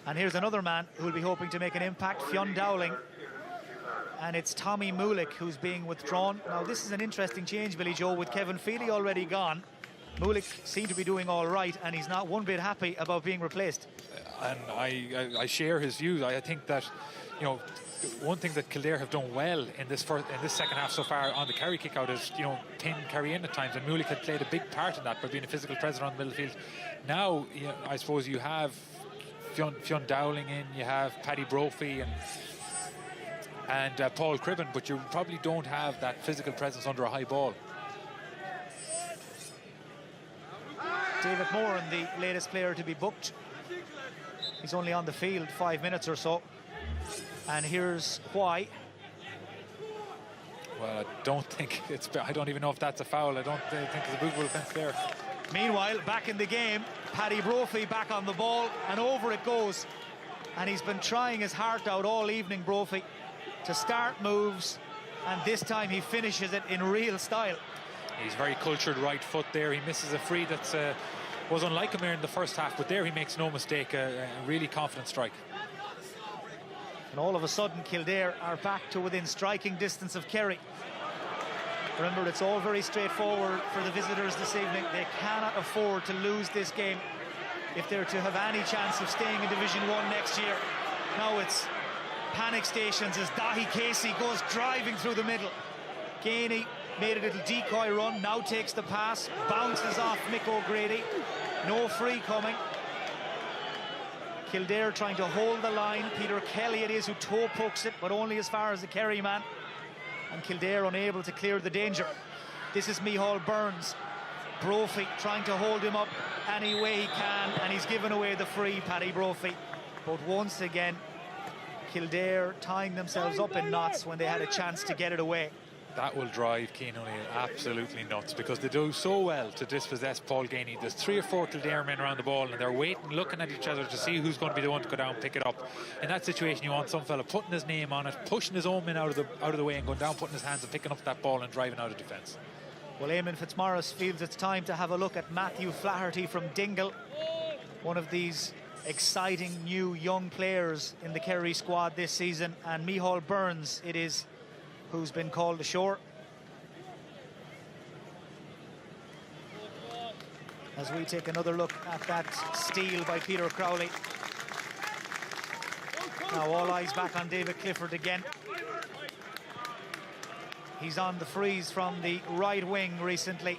And here's another man who will be hoping to make an impact, Fionn Dowling. And it's Tommy Mulick who's being withdrawn. Now this is an interesting change, Billy Joe, with Kevin Feely already gone. Mulick seemed to be doing all right, and he's not one bit happy about being replaced.
And I share his views. I think that, you know, one thing that Kildare have done well in this second half so far on the Kerry kick out is, you know, pin Kerry in at times, and Mulick had played a big part in that by being a physical presence on the middle field. Now, you know, I suppose you have Fionn Dowling in, you have Paddy Brophy and Paul Cribben, but you probably don't have that physical presence under a high ball.
David Moran, the latest player to be booked. He's only on the field 5 minutes or so. And here's why.
Well, I don't even know if that's a foul. I don't think there's a movable offence there.
Meanwhile, back in the game, Paddy Brophy back on the ball, and over it goes. And he's been trying his heart out all evening, Brophy, to start moves, and this time he finishes it in real style.
He's very cultured right foot there. He misses a free that's was unlike him here in the first half, but there he makes no mistake. A really confident strike.
And all of a sudden Kildare are back to within striking distance of Kerry. Remember, it's all very straightforward for the visitors this evening. They cannot afford to lose this game if they're to have any chance of staying in Division 1 next year. Now it's panic stations as Dahi Casey goes driving through the middle. Gainey made a little decoy run, now takes the pass, bounces off Mick O'Grady. No free coming. Kildare trying to hold the line. Peter Kelly it is who toe pokes it, but only as far as the Kerry man. And Kildare unable to clear the danger. This is Micheál Burns. Brophy trying to hold him up any way he can, and he's given away the free, Paddy Brophy. But once again, Kildare tying themselves up in knots when they had a chance to get it away.
That will drive Cian O'Neill absolutely nuts, because they do so well to dispossess Paul Gainey. There's 3 or 4 Kildare men around the ball, and they're waiting, looking at each other to see who's going to be the one to go down, pick it up. In that situation, you want some fella putting his name on it, pushing his own men out of the way, and going down, putting his hands and picking up that ball and driving out of defence.
Well, Eamon Fitzmaurice feels it's time to have a look at Matthew Flaherty from Dingle, one of these exciting new young players in the Kerry squad this season, and Micheál Burns it is who's been called ashore. As we take another look at that steal by Peter Crowley. Now all eyes back on David Clifford again. He's on the freeze from the right wing recently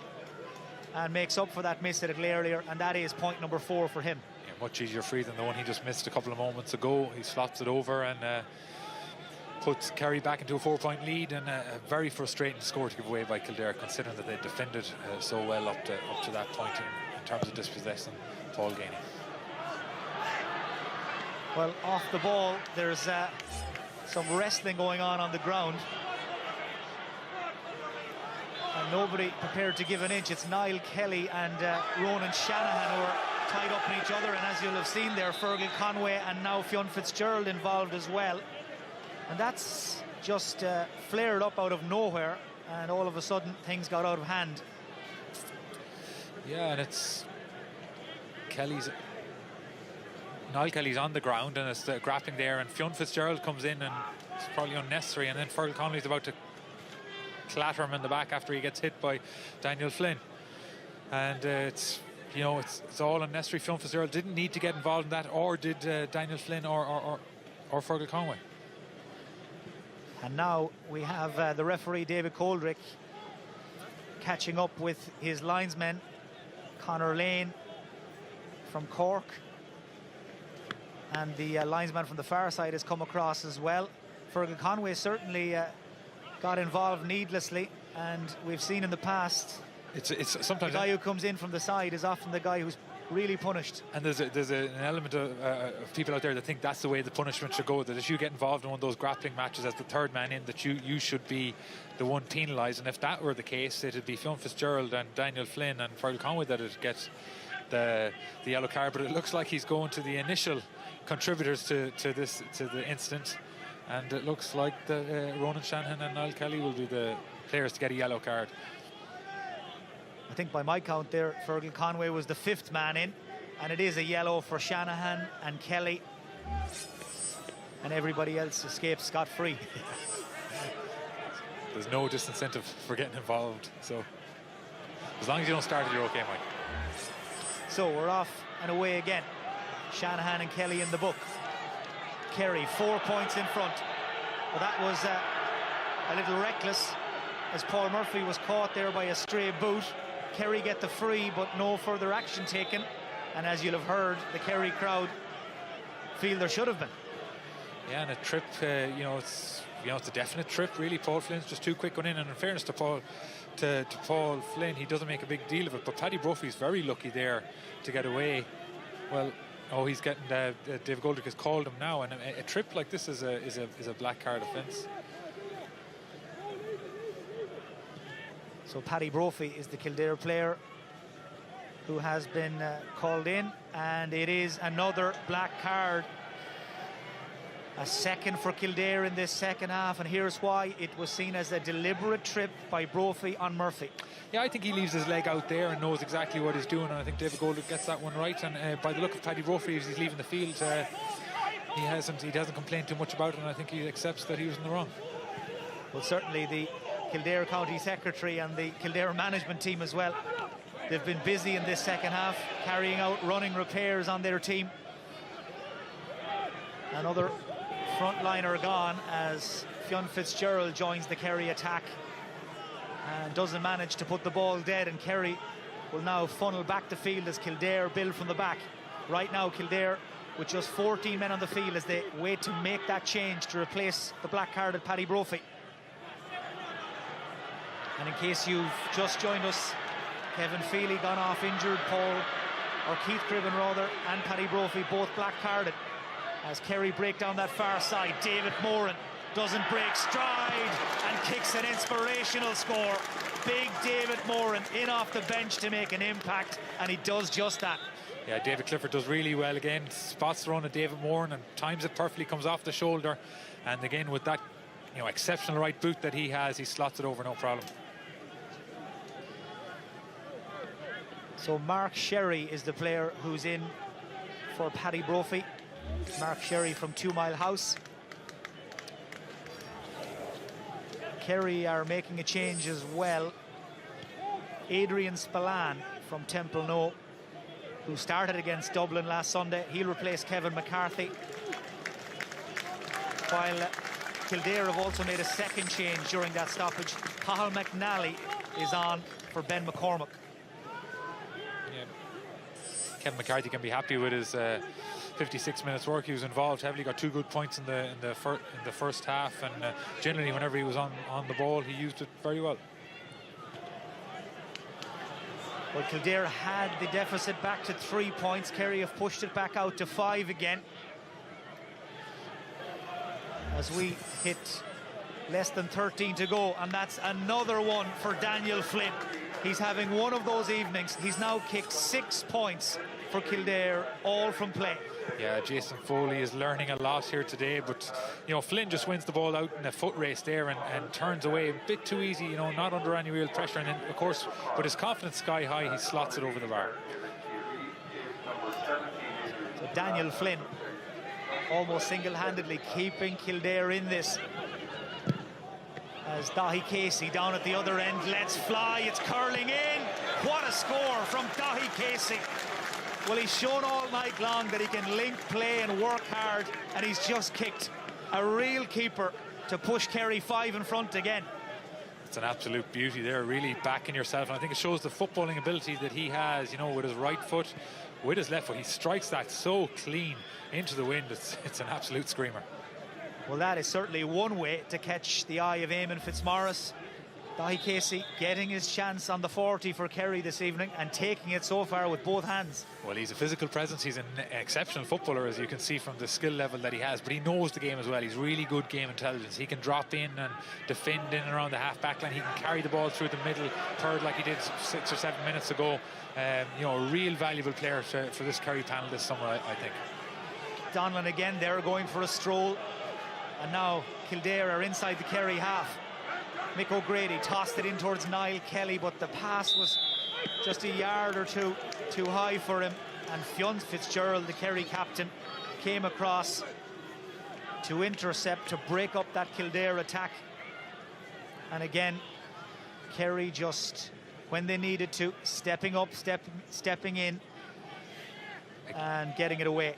and makes up for that miss a little earlier, and that is point number 4 for him.
Yeah, much easier free than the one he just missed a couple of moments ago. He slots it over and puts Kerry back into a 4-point lead, and a very frustrating score to give away by Kildare, considering that they defended so well up to that point in terms of dispossessing Paul Gainey.
Well, off the ball, there's some wrestling going on the ground. And nobody prepared to give an inch. It's Niall Kelly and Ronan Shanahan who are tied up in each other. And as you'll have seen there, Fergal Conway and now Fionn Fitzgerald involved as well. And that's just flared up out of nowhere. And all of a sudden, things got out of hand.
Yeah, and it's Niall Kelly's on the ground and it's grappling there, and Fionn Fitzgerald comes in, and it's probably unnecessary, and then Fergal Conway's about to clatter him in the back after he gets hit by Daniel Flynn, and it's all unnecessary. Fionn Fitzgerald didn't need to get involved in that, or did Daniel Flynn or Fergal Conway.
And now we have the referee David Coldrick catching up with his linesmen. Conor Lane from Cork, and the linesman from the far side has come across as well. Fergal Conway certainly got involved needlessly, and we've seen in the past
it's sometimes
the guy who comes in from the side is often the guy who's really punished.
And there's an element of people out there that think that's the way the punishment should go, that if you get involved in one of those grappling matches as the third man in, that you should be the one penalised. And if that were the case, it'd be Fionn Fitzgerald and Daniel Flynn and Fergal Conway that would get the yellow card. But it looks like he's going to the initial contributors to the incident, and it looks like Ronan Shanahan and Niall Kelly will be the players to get a yellow card.
I think by my count there, Fergal Conway was the 5th man in, and it is a yellow for Shanahan and Kelly, and everybody else escapes scot-free.
There's no disincentive for getting involved, so as long as you don't start it, you're okay, Mike.
So we're off and away again. Shanahan and Kelly in the book. Kerry 4 points in front. Well, that was a little reckless, as Paul Murphy was caught there by a stray boot. Kerry get the free, but no further action taken. And as you'll have heard, the Kerry crowd feel there should have been.
Yeah, and a trip, it's a definite trip, really. Paul Flynn's just too quick going in, and in fairness to Paul Flynn, he doesn't make a big deal of it. But Paddy Brophy's very lucky there to get away. Well, he's getting David Goldrick has called him now, and a trip like this is a black card offence.
So Paddy Brophy is the Kildare player who has been called in, and it is another black card. A second for Kildare in this second half, and here's why. It was seen as a deliberate trip by Brophy on Murphy.
Yeah, I think he leaves his leg out there and knows exactly what he's doing, and I think David Goldrick gets that one right. And by the look of Paddy Brophy, as he's leaving the field, he hasn't complained too much about it, and I think he accepts that he was in the wrong.
Well, certainly the Kildare County Secretary and the Kildare management team as well, they've been busy in this second half, carrying out running repairs on their team. Another frontliner gone as Fionn Fitzgerald joins the Kerry attack and doesn't manage to put the ball dead, and Kerry will now funnel back the field as Kildare build from the back. Right now Kildare with just 14 men on the field as they wait to make that change to replace the black carded Paddy Brophy. And in case you've just joined us, Kevin Feely gone off injured, Keith Cribben rather, and Paddy Brophy both black carded. As Kerry break down that far side, David Moran doesn't break stride and kicks an inspirational score. Big David Moran in off the bench to make an impact, and he does just that.
Yeah, David Clifford does really well again, spots the run of David Moran and times it perfectly, comes off the shoulder, and again with that exceptional right boot that he has, he slots it over no problem.
So Mark Sherry is the player who's in for Paddy Brophy. Mark Sherry from 2 Mile House. Kerry are making a change as well. Adrian Spillane from Temple No, who started against Dublin last Sunday. He'll replace Kevin McCarthy. while Kildare have also made a second change during that stoppage. Cathal McNally is on for Ben McCormack.
Yeah. Kevin McCarthy can be happy with his 56 minutes work. He was involved heavily, got 2 good points in the first half, and generally whenever he was on the ball, he used it very well.
Well, Kildare had the deficit back to 3 points. Kerry have pushed it back out to 5 again. As we hit less than 13 to go, and that's another one for Daniel Flynn. He's having one of those evenings. He's now kicked 6 points for Kildare, all from play.
Yeah, Jason Foley is learning a lot here today, but you know, Flynn just wins the ball out in a foot race there and turns away a bit too easy, you know, not under any real pressure, and then of course with his confidence sky high, he slots it over the bar.
So Daniel Flynn almost single-handedly keeping Kildare in this, as Dahi Casey down at the other end lets fly. It's curling in. What a score from Dahi Casey. Well, he's shown all night long that he can link play and work hard, and he's just kicked a real keeper to push Kerry 5 in front again.
It's an absolute beauty there, really backing yourself, and I think it shows the footballing ability that he has, you know, with his right foot, with his left foot. He strikes that so clean into the wind. It's an absolute screamer.
Well, that is certainly one way to catch the eye of Eamon Fitzmaurice. Dahi Casey getting his chance on the 40 for Kerry this evening and taking it so far with both hands.
Well, he's a physical presence. He's an exceptional footballer, as you can see from the skill level that he has, but he knows the game as well. He's really good game intelligence. He can drop in and defend in and around the half-back line. He can carry the ball through the middle third like he did 6 or 7 minutes ago. You know, a real valuable player for this Kerry panel this summer, I think.
Donlan again, they're going for a stroll. And now Kildare are inside the Kerry half. Mick O'Grady tossed it in towards Niall Kelly, but the pass was just a yard or two too high for him. And Fionn Fitzgerald, the Kerry captain, came across to intercept, to break up that Kildare attack. And again, Kerry just, when they needed to, stepping up, stepping in and getting it away.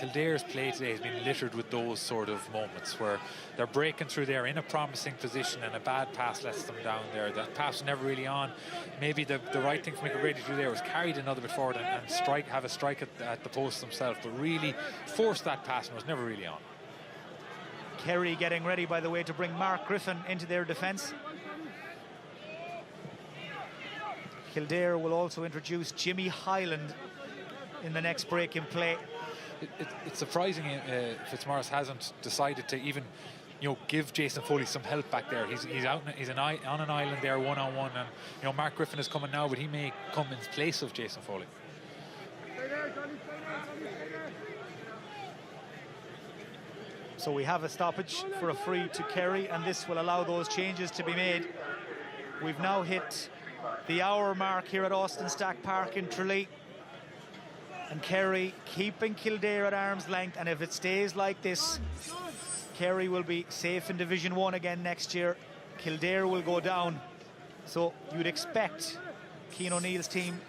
Kildare's play today has been littered with those sort of moments where they're breaking through there in a promising position and a bad pass lets them down there. That pass was never really on. Maybe the right thing for Mick O'Grady to do there was carry it another bit forward and have a strike at the post themselves, but really force that pass and was never really on.
Kerry getting ready, by the way, to bring Mark Griffin into their defence. Kildare will also introduce Jimmy Hyland in the next break in play.
It's surprising Fitzmaurice hasn't decided to even, you know, give Jason Foley some help back there. He's on an island there, one-on-one, and you know, Mark Griffin is coming now, but he may come in place of Jason Foley.
So we have a stoppage for a free to Kerry, and this will allow those changes to be made. We've now hit the hour mark here at Austin Stack Park in Tralee. And Kerry keeping Kildare at arm's length, and if it stays like this, Kerry will be safe in Division 1 again next year. Kildare will go down. So you'd expect Cian O'Neill's team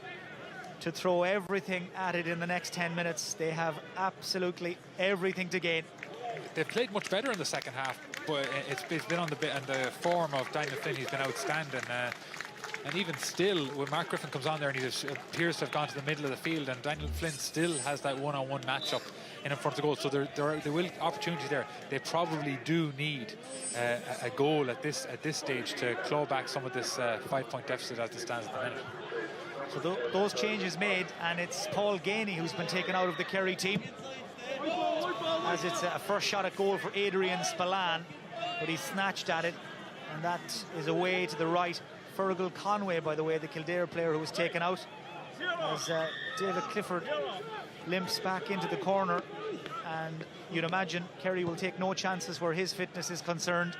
to throw everything at it in the next 10 minutes. They have absolutely everything to gain.
They've played much better in the second half, but it's been on the form of Daniel Flynn. He's been outstanding. And even still, when Mark Griffin comes on there and he appears to have gone to the middle of the field, and Daniel Flynn still has that one-on-one matchup in front of the goal. So there will opportunities there. They probably do need a goal at this stage to claw back some of this 5-point deficit as it stands at the minute.
So those changes made, and it's Paul Gainey who's been taken out of the Kerry team, as it's a first shot at goal for Adrian Spillane, but he snatched at it, and that is away to the right. Fergal Conway, by the way, the Kildare player who was taken out, as David Clifford limps back into the corner, and you'd imagine Kerry will take no chances where his fitness is concerned,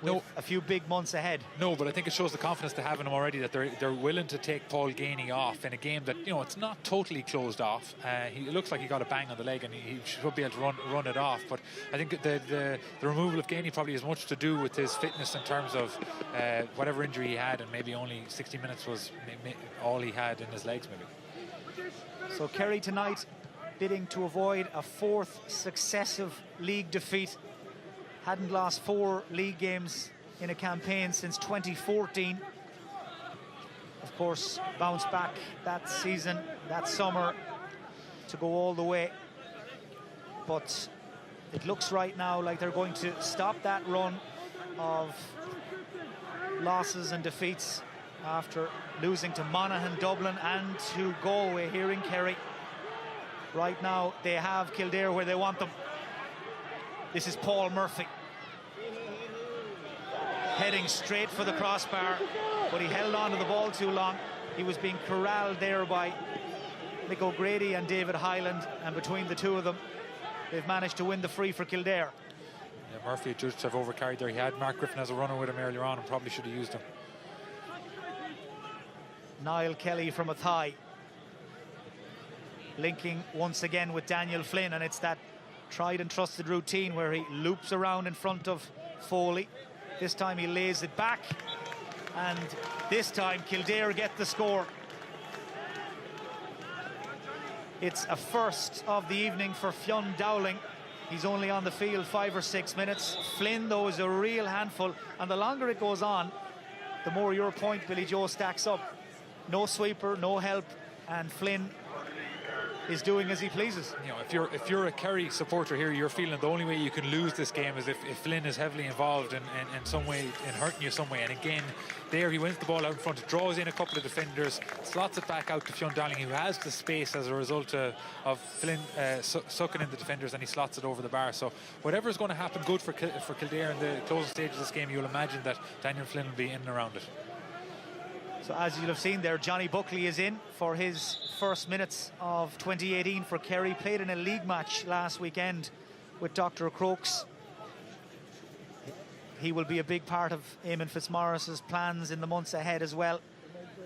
with a few big months ahead. No,
but I think it shows the confidence they have in him already, that they're willing to take Paul Gainey off in a game that, you know, it's not totally closed off. He looks like he got a bang on the leg and he should be able to run it off, but I think the removal of Gainey probably has much to do with his fitness in terms of whatever injury he had, and maybe only 60 minutes was all he had in his legs maybe.
So Kerry tonight bidding to avoid a 4th successive league defeat hadn't lost 4 league games in a campaign since 2014. Of course, bounced back that season, that summer, to go all the way. But it looks right now like they're going to stop that run of losses and defeats after losing to Monaghan, Dublin, and to Galway here in Kerry. Right now, they have Kildare where they want them. This is Paul Murphy. Heading straight for the crossbar, but he held on to the ball too long. He was being corralled there by Mick O'Grady and David Hyland, and between the two of them, they've managed to win the free for Kildare.
Yeah, Murphy judged to have overcarried there. He had Mark Griffin as a runner with him earlier on and probably should have used him.
Niall Kelly from Athy, linking once again with Daniel Flynn, and it's that tried and trusted routine where he loops around in front of Foley. This time he lays it back, and this time Kildare get the score. It's a first of the evening for Fionn Dowling. He's only on the field 5 or 6 minutes. Flynn, though, is a real handful, and the longer it goes on, the more your point, Billy Joe, stacks up. No sweeper, no help, and Flynn is doing as he pleases.
You know, if you're a Kerry supporter here, you're feeling the only way you can lose this game is if Flynn is heavily involved in some way, in hurting you some way. And again, there he wins the ball out in front, draws in a couple of defenders, slots it back out to Fionn Dowling, who has the space as a result of Flynn sucking in the defenders, and he slots it over the bar. So whatever's going to happen good for Kildare in the closing stage of this game, you'll imagine that Daniel Flynn will be in and around it.
So as you'll have seen there, Johnny Buckley is in for his first minutes of 2018 for Kerry. Played in a league match last weekend with Dr. Crokes. He will be a big part of Eamon Fitzmaurice's plans in the months ahead as well.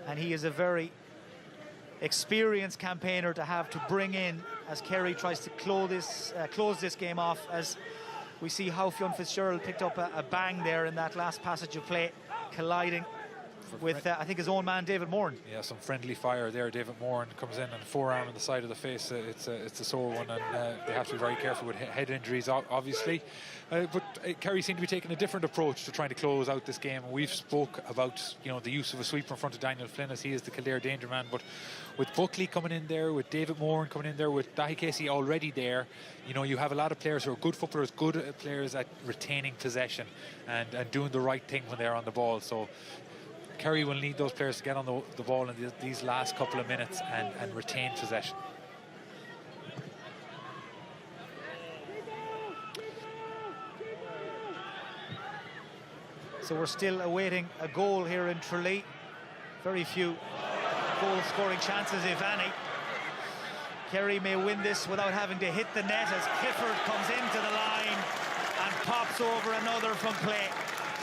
And he is a very experienced campaigner to have to bring in as Kerry tries to close this game off, as we see how Fionn Fitzgerald picked up a bang there in that last passage of play, colliding with I think his own man David Moran.
Yeah, some friendly fire there. David Moran comes in and forearm on the side of the face. It's a sore one, and they have to be very careful with head injuries, obviously. But Kerry seem to be taking a different approach to trying to close out this game. We've spoke about, you know, the use of a sweeper in front of Daniel Flynn, as he is the Kildare danger man. But with Buckley coming in there, with David Moran coming in there, with Dahi Casey already there, you know, you have a lot of players who are good footballers, good players at retaining possession and doing the right thing when they're on the ball. So Kerry will need those players to get on the ball in these last couple of minutes and retain possession.
So we're still awaiting a goal here in Tralee. Very few goal-scoring chances, if any. Kerry may win this without having to hit the net as Clifford comes into the line and pops over another from play.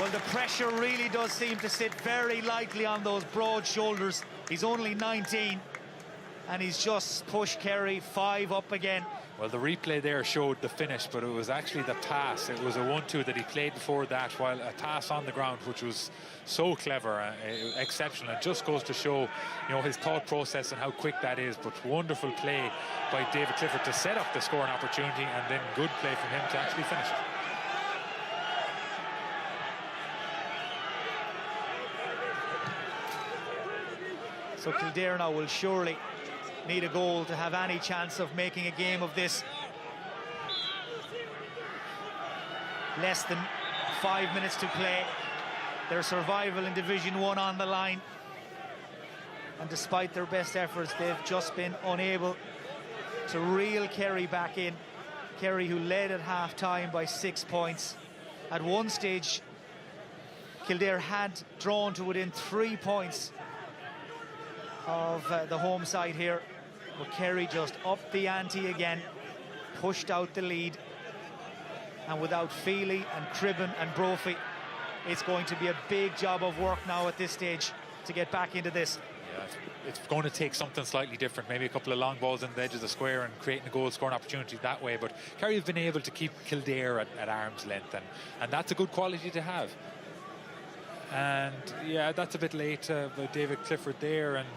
Well, the pressure really does seem to sit very lightly on those broad shoulders. He's only 19, and he's just pushed Kerry 5 up again.
Well, the replay there showed the finish, but it was actually the pass. It was a 1-2 that he played before that, while a pass on the ground, which was so clever, exceptional. It just goes to show, you know, his thought process and how quick that is. But wonderful play by David Clifford to set up the scoring opportunity, and then good play from him to actually finish it.
So Kildare now will surely need a goal to have any chance of making a game of this. Less than 5 minutes to play. Their survival in Division 1 on the line. And despite their best efforts, they've just been unable to reel Kerry back in. Kerry, who led at half-time by 6 points. At one stage, Kildare had drawn to within 3 points of the home side here, but Kerry just upped the ante again, pushed out the lead, and without Feely and Cribben and Brophy, it's going to be a big job of work now at this stage to get back into this.
Yeah, it's going to take something slightly different, maybe a couple of long balls on the edge of the square and creating a goal scoring opportunity that way, but Kerry have been able to keep Kildare at arm's length, and that's a good quality to have. And yeah, that's a bit late by David Clifford there, and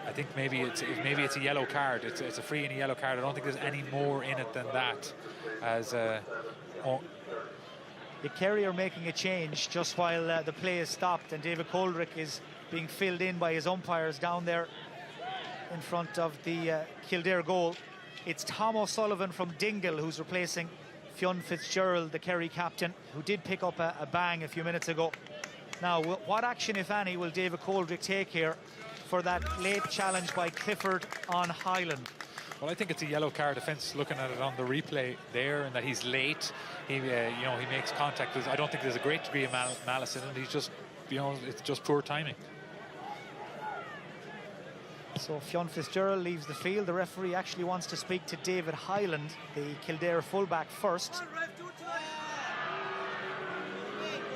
I think maybe it's a yellow card. It's a free and a yellow card. I don't think there's any more in it than that. As the
Kerry are making a change just while the play is stopped, and David Coldrick is being filled in by his umpires down there in front of the Kildare goal. It's Tom O'Sullivan from Dingle who's replacing Fionn Fitzgerald, the Kerry captain, who did pick up a bang a few minutes ago. Now, what action, if any, will David Coldrick take here for that late challenge by Clifford on Highland?
Well, I think it's a yellow card offence looking at it on the replay there, and that he's late. He, he makes contact. I don't think there's a great degree of malice in it. He's just, it's just poor timing.
So Fionn Fitzgerald leaves the field. The referee actually wants to speak to David Highland, the Kildare fullback, first.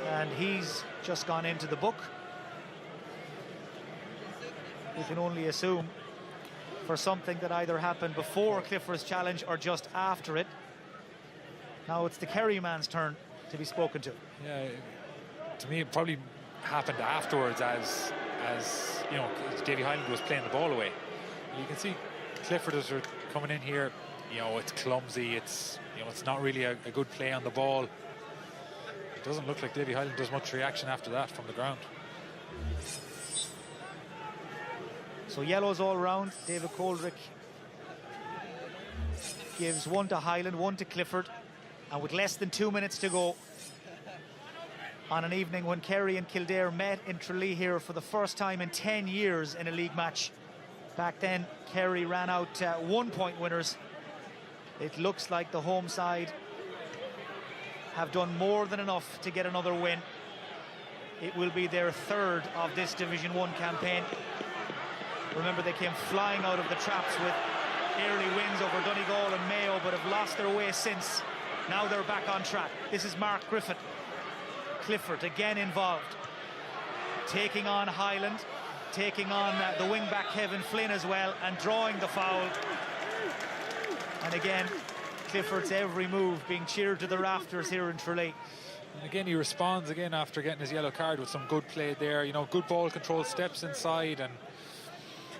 And he's just gone into the book. We can only assume for something that either happened before Clifford's challenge or just after it. Now it's the Kerry man's turn to be spoken to.
Yeah, to me it probably happened afterwards as Davy Highland was playing the ball away. You can see Clifford as they're coming in here, it's clumsy, it's not really a good play on the ball. It doesn't look like Davy Highland does much reaction after that from the ground.
So yellows all round. David Coldrick gives one to Highland, one to Clifford, and with less than 2 minutes to go on an evening when Kerry and Kildare met in Tralee here for the first time in 10 years in a league match. Back then Kerry ran out 1 point winners. It looks like the home side have done more than enough to get another win. It will be their third of this Division 1 campaign. Remember, they came flying out of the traps with early wins over Donegal and Mayo, but have lost their way since. Now they're back on track. This is Mark Griffin. Clifford again involved, taking on Highland, taking on the wing-back Kevin Flynn as well, and drawing the foul. And again, Clifford's every move being cheered to the rafters here in Tralee.
And again, he responds again after getting his yellow card with some good play there. Good ball control, steps inside, and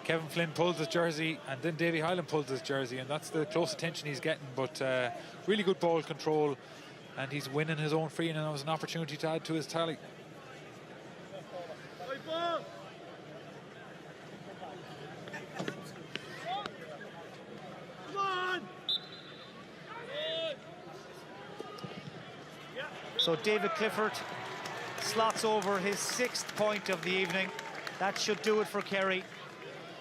Kevin Flynn pulls his jersey, and then Davy Highland pulls his jersey, and that's the close attention he's getting. But really good ball control, and he's winning his own free, and that was an opportunity to add to his tally.
So David Clifford slots over his 6th point of the evening. That should do it for Kerry.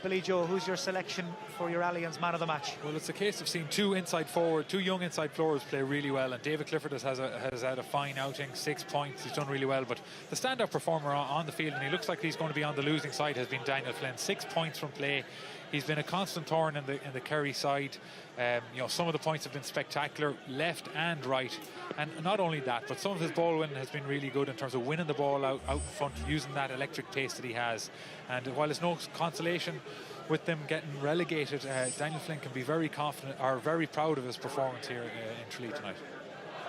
Billy Joe, who's your selection for your Allianz man of the match?
Well, it's a case of seeing two young inside forwards play really well, and David Clifford has had a fine outing, 6 points. He's done really well, but the standout performer on the field, and he looks like he's going to be on the losing side, has been Daniel Flynn. 6 points from play. He's been a constant thorn in the Kerry side. Some of the points have been spectacular, left and right. And not only that, but some of his ball winning has been really good in terms of winning the ball out in front, using that electric pace that he has. And while there's no consolation with them getting relegated, Daniel Flynn can be very confident or very proud of his performance here in Tralee tonight.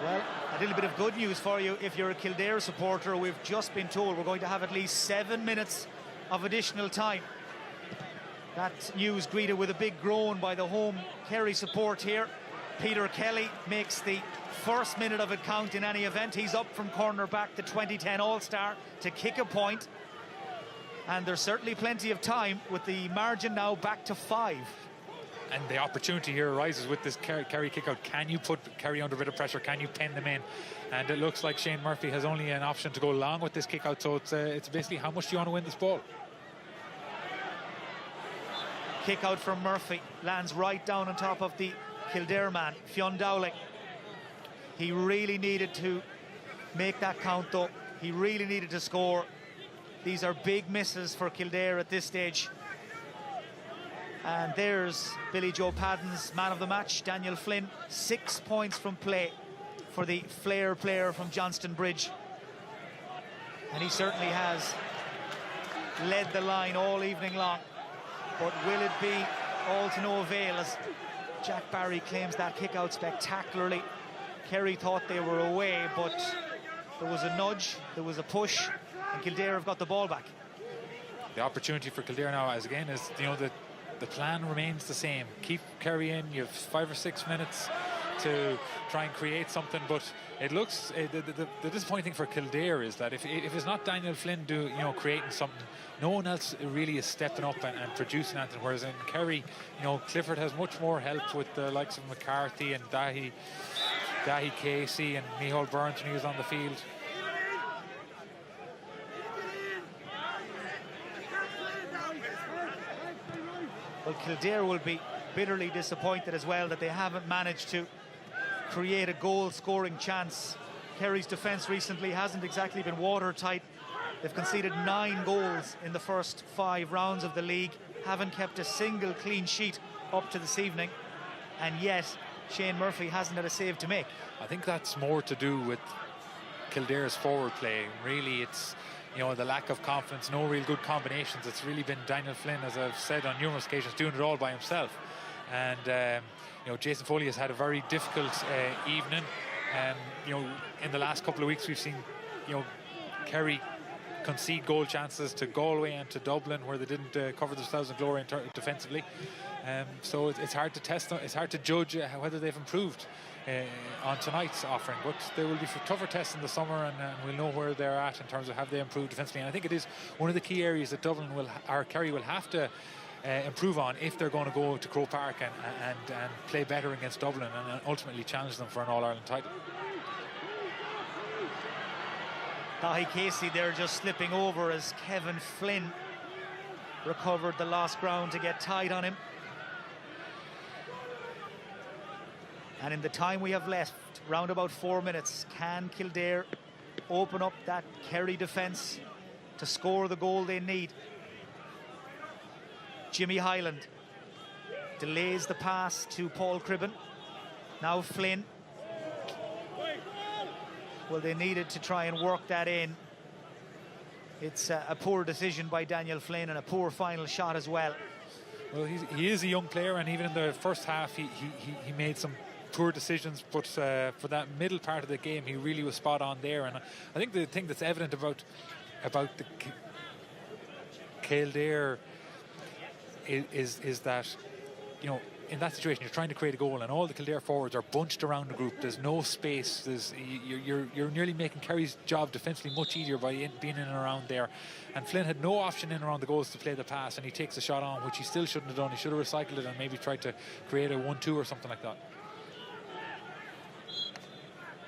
Well, a little bit of good news for you if you're a Kildare supporter. We've just been told we're going to have at least 7 minutes of additional time. That news greeted with a big groan by the home Kerry support here. Peter Kelly makes the first minute of it count in any event. He's up from cornerback, the 2010 All-Star, to kick a point. And there's certainly plenty of time with the margin now back to 5.
And the opportunity here arises with this Kerry kick-out. Can you put Kerry under a bit of pressure? Can you pen them in? And it looks like Shane Murphy has only an option to go long with this kick-out. So it's basically, how much do you want to win this ball?
Kick out from Murphy, lands right down on top of the Kildare man, Fionn Dowling. He really needed to make that count though. He really needed to score. These are big misses for Kildare at this stage. And there's Billy Joe Padden's man of the match, Daniel Flynn. 6 points from play for the flair player from Johnston Bridge. And he certainly has led the line all evening long. But will it be all to no avail as Jack Barry claims that kick out spectacularly? Kerry thought they were away, but there was a nudge, there was a push, and Kildare have got the ball back.
the opportunity for Kildare now, as again, is, you know, the plan remains the same. Keep Kerry in. You have 5 or 6 minutes to try and create something, but it looks the disappointing thing for Kildare is that if it's not Daniel Flynn creating something, no one else really is stepping up and producing anything. Whereas in Kerry, you know, Clifford has much more help with the likes of McCarthy and Dahi Casey and Micheál Burns when he was on the field.
Well, Kildare will be bitterly disappointed as well that they haven't managed to create a goal-scoring chance. Kerry's defence recently hasn't exactly been watertight. They've conceded 9 goals in the first 5 rounds of the league, haven't kept a single clean sheet up to this evening, and yet Shane Murphy hasn't had a save to make.
I think that's more to do with Kildare's forward play. Really, it's, you know, the lack of confidence, no real good combinations. It's really been Daniel Flynn, as I've said on numerous occasions, doing it all by himself. And you know, Jason Foley has had a very difficult evening. You know, in the last couple of weeks we've seen, you know, Kerry concede goal chances to Galway and to Dublin, where they didn't cover themselves in glory defensively. So it's hard to test them. It's hard to judge whether they've improved on tonight's offering, but there will be tougher tests in the summer, and we'll know where they're at in terms of have they improved defensively. And I think it is one of the key areas that Kerry will have to improve on if they're going to go to Croke Park and play better against Dublin and ultimately challenge them for an All-Ireland title.
Dahi Casey there just slipping over as Kevin Flynn recovered the lost ground to get tied on him. And in the time we have left, round about 4 minutes, can Kildare open up that Kerry defence to score the goal they need? Jimmy Hyland delays the pass to Paul Cribben. Now Flynn. Well, they needed to try and work that in. It's a poor decision by Daniel Flynn and a poor final shot as well.
Well, he is a young player, and even in the first half he made some poor decisions, but for that middle part of the game he really was spot on there. And I think the thing that's evident about the Kildare is that, you know, in that situation you're trying to create a goal and all the Kildare forwards are bunched around the group. There's no space. You're nearly making Kerry's job defensively much easier by being in and around there. And Flynn had no option in and around the goals to play the pass, and he takes a shot on, which he still shouldn't have done. He should have recycled it and maybe tried to create a 1-2 or something like that.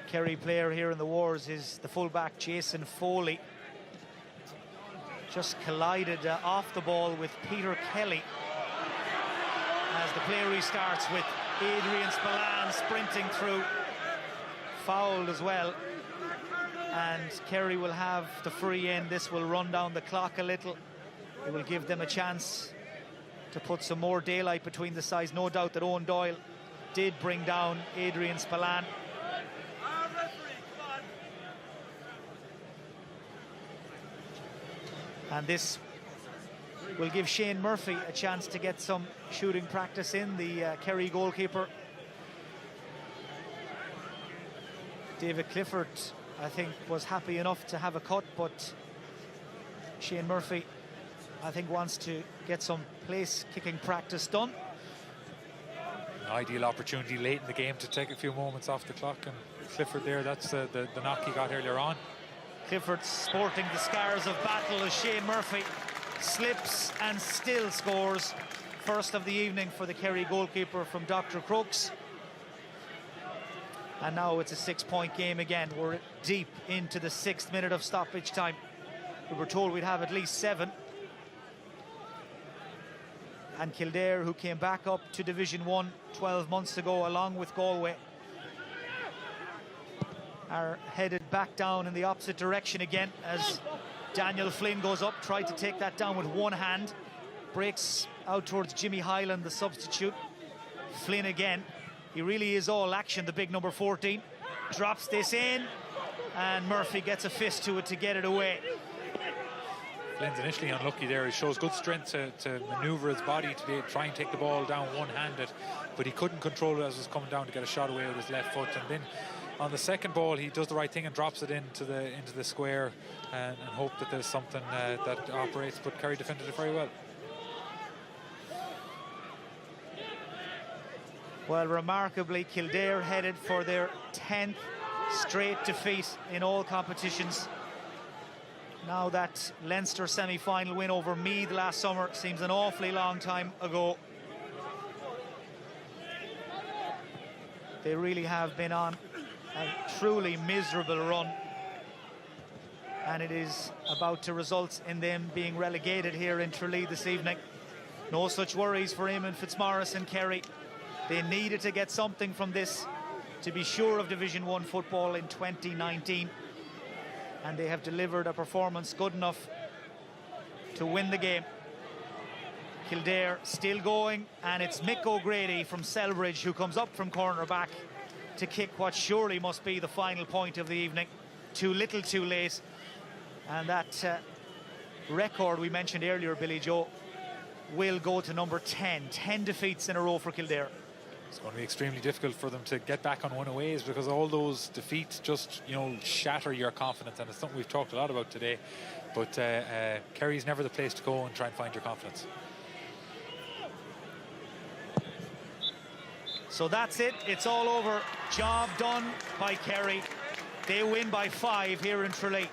Kerry player here in the Wars is the fullback Jason Foley. Just collided off the ball with Peter Kelly as the play restarts with Adrian Spillane sprinting through, fouled as well, and Kerry will have the free in. This will run down the clock a little. It will give them a chance to put some more daylight between the sides. No doubt that Owen Doyle did bring down Adrian Spillane. And this will give Shane Murphy a chance to get some shooting practice in, the Kerry goalkeeper. David Clifford, I think, was happy enough to have a cut, but Shane Murphy, I think, wants to get some place kicking practice done.
An ideal opportunity late in the game to take a few moments off the clock, and Clifford there, that's the knock he got earlier on.
Clifford sporting the scars of battle as Shane Murphy slips and still scores. First of the evening for the Kerry goalkeeper from Dr. Crooks. And now it's a 6-point game again. We're deep into the 6th minute of stoppage time. We were told we'd have at least 7. And Kildare, who came back up to Division 1 12 months ago along with Galway, are headed back down in the opposite direction again as Daniel Flynn goes up, tried to take that down with one hand, breaks out towards Jimmy Hyland, the substitute. Flynn again, he really is all action, the big number 14, drops this in, and Murphy gets a fist to it to get it away.
Flynn's initially unlucky there. He shows good strength to manoeuvre his body to try and take the ball down one-handed, but he couldn't control it as it was coming down to get a shot away with his left foot. And then on the second ball, he does the right thing and drops it into the square, and hope that there's something that operates. But Kerry defended it very well.
Well, remarkably, Kildare headed for their 10th straight defeat in all competitions. Now that Leinster semi-final win over Meath last summer seems an awfully long time ago. They really have been on a truly miserable run, and it is about to result in them being relegated here in Tralee this evening. No such worries for Eamon Fitzmaurice and Kerry. They needed to get something from this to be sure of Division 1 football in 2019, and they have delivered a performance good enough to win the game. Kildare still going, and it's Mick O'Grady from Selbridge who comes up from corner back to kick what surely must be the final point of the evening. Too little, too late. And that record we mentioned earlier, Billy Joe, will go to number 10. 10 defeats in a row for Kildare.
It's going to be extremely difficult for them to get back on one-aways, because all those defeats just, you know, shatter your confidence, and it's something we've talked a lot about today. But Kerry's never the place to go and try and find your confidence.
So that's it. It's all over. Job done by Kerry. They win by 5 here in Tralee.